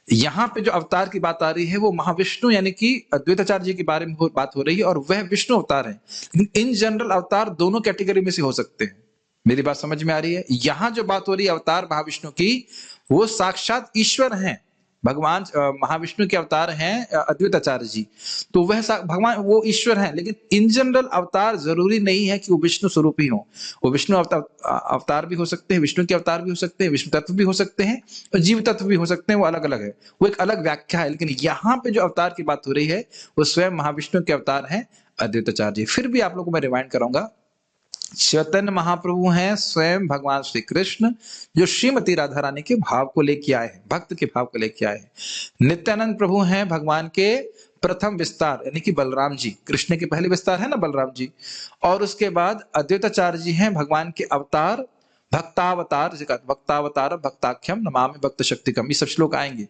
यहां पे जो अवतार की बात आ रही है वो महाविष्णु यानी कि अद्वैताचार्य जी के बारे में बात हो रही है, और वह विष्णु अवतार है। लेकिन इन जनरल अवतार दोनों कैटेगरी में से हो सकते हैं। मेरी बात समझ में आ रही है? यहां जो बात हो रही है अवतार महाविष्णु की, वो साक्षात ईश्वर हैं, भगवान महाविष्णु के अवतार हैं अद्वैताचार्य जी, तो वह भगवान वो ईश्वर हैं। लेकिन इन जनरल अवतार जरूरी नहीं है कि वो विष्णु स्वरूप ही हो, वो विष्णु अवतार भी हो सकते हैं, विष्णु के अवतार भी हो सकते हैं, विष्णु तत्व भी हो सकते हैं, और जीव तत्व भी हो सकते हैं, वो अलग अलग है, वो एक अलग व्याख्या है। लेकिन यहाँ पे जो अवतार की बात हो रही है वो स्वयं महाविष्णु के अवतार हैं अद्वैताचार्य जी। फिर भी आप लोगों को मैं रिमाइंड कराऊंगा, चैतन्य महाप्रभु हैं स्वयं भगवान श्री कृष्ण, जो श्रीमती राधा रानी के भाव को लेके आए हैं, भक्त के भाव को लेके आए हैं। नित्यानंद प्रभु हैं भगवान के प्रथम विस्तार यानी कि बलराम जी, कृष्ण के पहले विस्तार है ना बलराम जी, और उसके बाद अद्वैताचार्य जी हैं भगवान के अवतार, भक्तावतार, भक्तावतार भक्ताख्यम नमामि भक्त शक्तिकम, ये सब श्लोक आएंगे।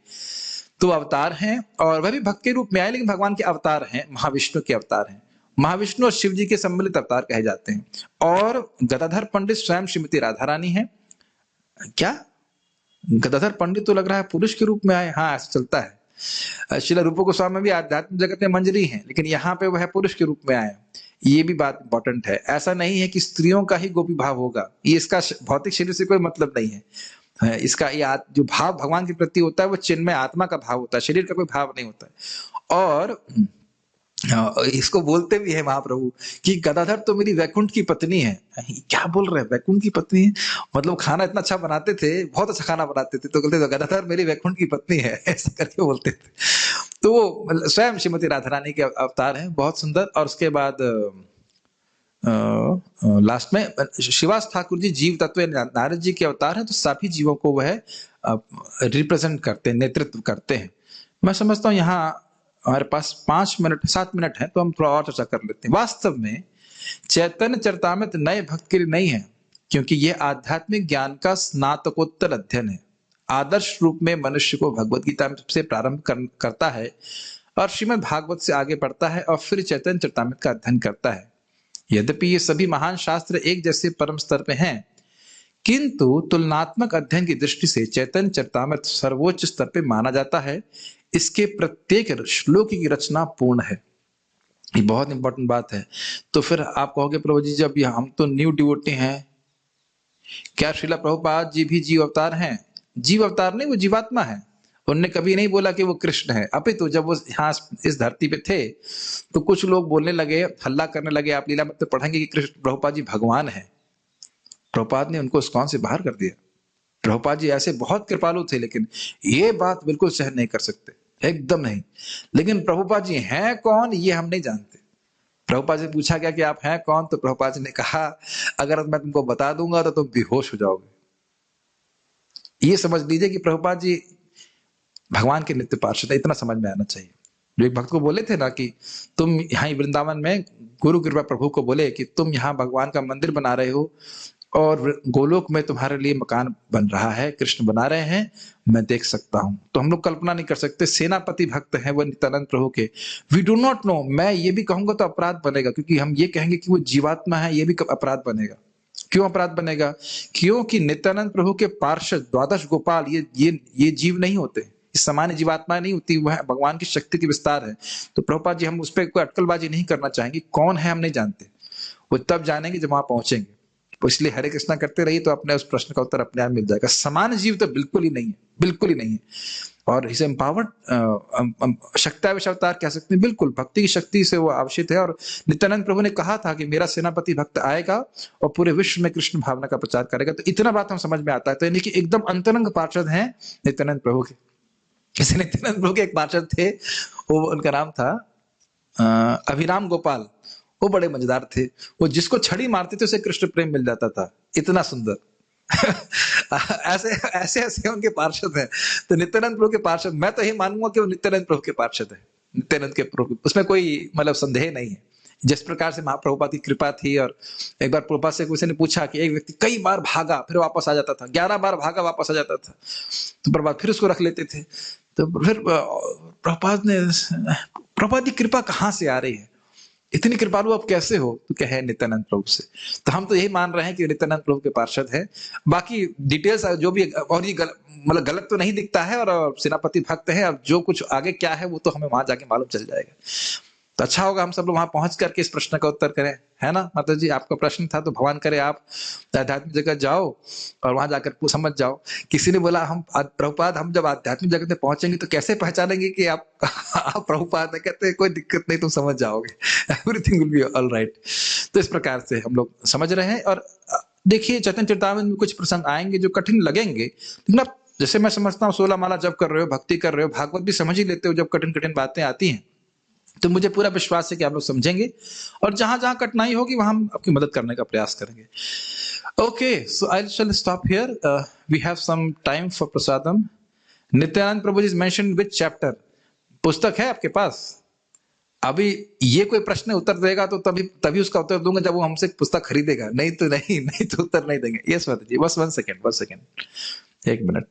तो अवतार हैं, और वह भी भक्त के रूप में आए, लेकिन भगवान के अवतार हैं, महाविष्णु के अवतार हैं। महाविष्णु और शिव जी के सम्मिलित अवतार कहे जाते हैं। और गदाधर पंडित स्वयं श्रीमती राधा रानी है। क्या गदाधर पंडित तो लग रहा है पुरुष के रूप में आए? हाँ, ऐसा चलता है। श्रील रूप गोस्वामी भी आध्यात्मिक जगत में मंजरी हैं, लेकिन यहाँ पे वह पुरुष के रूप में आए। ये भी बात इंपॉर्टेंट है। ऐसा नहीं है कि स्त्रियों का ही गोपी भाव होगा, ये इसका भौतिक शरीर से कोई मतलब नहीं है। इसका ये जो भाव भगवान के प्रति होता है वो चिन्मय आत्मा का भाव होता है, शरीर का कोई भाव नहीं होता है। और इसको बोलते भी है महाप्रभु कि गदाधर तो मेरी वैकुंठ की पत्नी है। क्या बोल रहे हैं, वैकुंठ की पत्नी है? मतलब खाना इतना अच्छा बनाते थे, बहुत अच्छा खाना बनाते थे, तो बोलते थे गदाधर मेरी वैकुंठ की पत्नी है, ऐसा करके बोलते थे। तो वो स्वयं श्रीमती राधा रानी के अवतार हैं, बहुत सुंदर। और उसके बाद लास्ट में श्रीवास ठाकुर जी जीव तत्व नारद जी के अवतार हैं, तो सभी जीवों को वह रिप्रेजेंट करते हैं, नेतृत्व करते हैं। मैं समझता हूँ यहाँ हमारे पास 7 मिनट है, तो हम थोड़ा और चर्चा कर लेते हैं। वास्तव में चैतन्य चरितामृत नए भक्त के लिए नहीं है, क्योंकि यह आध्यात्मिक ज्ञान का स्नातकोत्तर अध्ययन है। आदर्श रूप में मनुष्य को भगवत गीता से प्रारंभ करता है, और श्रीमद् भागवत से आगे बढ़ता है, और फिर चैतन्य चरितामृत का अध्ययन करता है। यद्यपि ये सभी महान शास्त्र एक जैसे परम स्तर पे हैं, किंतु तुलनात्मक अध्ययन की दृष्टि से चैतन्य चरितामृत सर्वोच्च स्तर पे माना जाता है। इसके प्रत्येक श्लोक की रचना पूर्ण है। ये बहुत इंपॉर्टेंट बात है। तो फिर आप कहोगे प्रभु जी, जब हम तो न्यू डिवोटी हैं, क्या श्रीला प्रभुपाद जी भी जीव अवतार हैं? जीव अवतार नहीं, वो जीवात्मा है। उन्होंने कभी नहीं बोला कि वो कृष्ण है। अपितु जब वो यहाँ इस धरती पे थे तो कुछ लोग बोलने लगे, हल्ला करने लगे, आप लीला में तो पढ़ेंगे कि कृष्ण प्रभुपाद जी भगवान है। प्रभुपाद ने उनको इस्कॉन से बाहर कर दिया। प्रभुपाद जी ऐसे बहुत कृपालु थे, लेकिन ये बात बिल्कुल सहन नहीं कर सकते, एकदम नहीं। लेकिन प्रभुपाद जी हैं कौन ये हम नहीं जानते। प्रभुपाद जी पूछा गया कि आप हैं कौन, तो प्रभुपाद जी ने कहा, अगर मैं तुमको बता दूंगा तो तुम बेहोश हो जाओगे। ये समझ लीजिए कि प्रभुपाद जी भगवान के नित्य पार्षद है, इतना समझ में आना चाहिए। जो एक भक्त को बोले थे ना कि तुम यहाँ वृंदावन में गुरु कृपा प्रभु को बोले कि तुम यहाँ भगवान का मंदिर बना रहे हो, और गोलोक में तुम्हारे लिए मकान बन रहा है, कृष्ण बना रहे हैं, मैं देख सकता हूं। तो हम लोग कल्पना नहीं कर सकते, सेनापति भक्त हैं वो नित्यानंद प्रभु के। वी डू नॉट नो, मैं ये भी कहूंगा तो अपराध बनेगा, क्योंकि हम ये कहेंगे कि वो जीवात्मा है, ये भी अपराध बनेगा। क्यों अपराध बनेगा? क्योंकि नित्यानंद प्रभु के पार्षद द्वादश गोपाल ये जीव नहीं होते, इस सामान्य जीवात्मा नहीं होती, वह भगवान की शक्ति की विस्तार है। तो प्रभुपाद जी हम उस पर कोई अटकलबाजी नहीं करना चाहेंगे। कौन है हम नहीं जानते, वो तब जानेंगे जब वहां पहुंचेंगे। तो इसलिए हरे कृष्णा करते रहिए, तो अपने उस प्रश्न का उत्तर अपने आप मिल जाएगा। समान जीव तो बिल्कुल ही नहीं है, बिल्कुल ही नहीं है। और इसे एम्पावर्ड शक्ति अवतार कह सकते हैं, बिल्कुल भक्ति की शक्ति से वो आवेशित है। और नित्यानंद प्रभु ने कहा था कि मेरा सेनापति भक्त आएगा और पूरे विश्व में कृष्ण भावना का प्रचार करेगा। तो इतना बात हम समझ में आता है। तो यानी कि एकदम अंतरंग पार्षद हैं नित्यानंद प्रभु के। जैसे नित्यानंद प्रभु के एक पार्षद थे, वो उनका नाम था अभिराम गोपाल। वो बड़े मजेदार थे, वो जिसको छड़ी मारते थे उसे कृष्ण प्रेम मिल जाता था, इतना सुंदर। ऐसे ऐसे ऐसे उनके पार्षद हैं। तो नित्यानंद प्रभु के पार्षद, मैं तो यही मानूंगा कि वो नित्यानंद प्रभु के पार्षद है, नित्यानंद के प्रभु, उसमें कोई मतलब संदेह नहीं है। जिस प्रकार से महाप्रभुपाद की कृपा थी, और एक बार प्रभुपाद से किसी ने पूछा कि एक व्यक्ति कई बार भागा फिर वापस आ जाता था, 11 बार भागा वापस आ जाता था, तो प्रभुपाद फिर उसको रख लेते थे। तो फिर प्रभुपाद की कृपा कहाँ से आ रही है, इतनी कृपालु आप कैसे हो? तो क्या है, नित्यानंद प्रभु से। तो हम तो यही मान रहे हैं कि नित्यानंद प्रभु के पार्षद है। बाकी डिटेल्स जो भी, और ये मतलब गलत तो नहीं दिखता है, और सेनापति भक्त है। अब जो कुछ आगे क्या है वो तो हमें वहां जाके मालूम चल जाएगा। तो अच्छा होगा हम सब लोग वहां पहुंच करके इस प्रश्न का उत्तर करें, है ना माता जी? आपका प्रश्न था, तो भगवान करे आप आध्यात्मिक जगत जाओ और वहां जाकर समझ जाओ। किसी ने बोला हम प्रभुपाद, हम जब आध्यात्मिक जगत में पहुंचेंगे तो कैसे पहचानेंगे कि आप प्रभुपाद है? कहते हैं कोई दिक्कत नहीं, तुम समझ जाओगे, everything will be all right. तो इस प्रकार से हम लोग समझ रहे हैं। और देखिए चैतन्य चरितामृत में कुछ प्रसंग आएंगे जो कठिन लगेंगे, लेकिन आप जैसे मैं समझता हूँ 16 माला जब कर रहे हो, भक्ति कर रहे हो, भागवत भी समझ ही लेते हो। जब कठिन कठिन बातें आती हैं तो मुझे पूरा विश्वास है कि आप लोग समझेंगे, और जहां जहां कठिनाई होगी वहां हम आपकी मदद करने का प्रयास करेंगे। Okay, so I shall stop here. We have some time for prasadam. Nityananda Prabhu ji mention which chapter? पुस्तक है आपके पास? अभी ये कोई प्रश्न उत्तर देगा तो तभी तभी उसका उत्तर दूंगा जब वो हमसे पुस्तक खरीदेगा, नहीं तो नहीं, नहीं तो उत्तर नहीं देंगे। यस माता जी, बस 1 सेकेंड, 1 सेकेंड, 1 मिनट।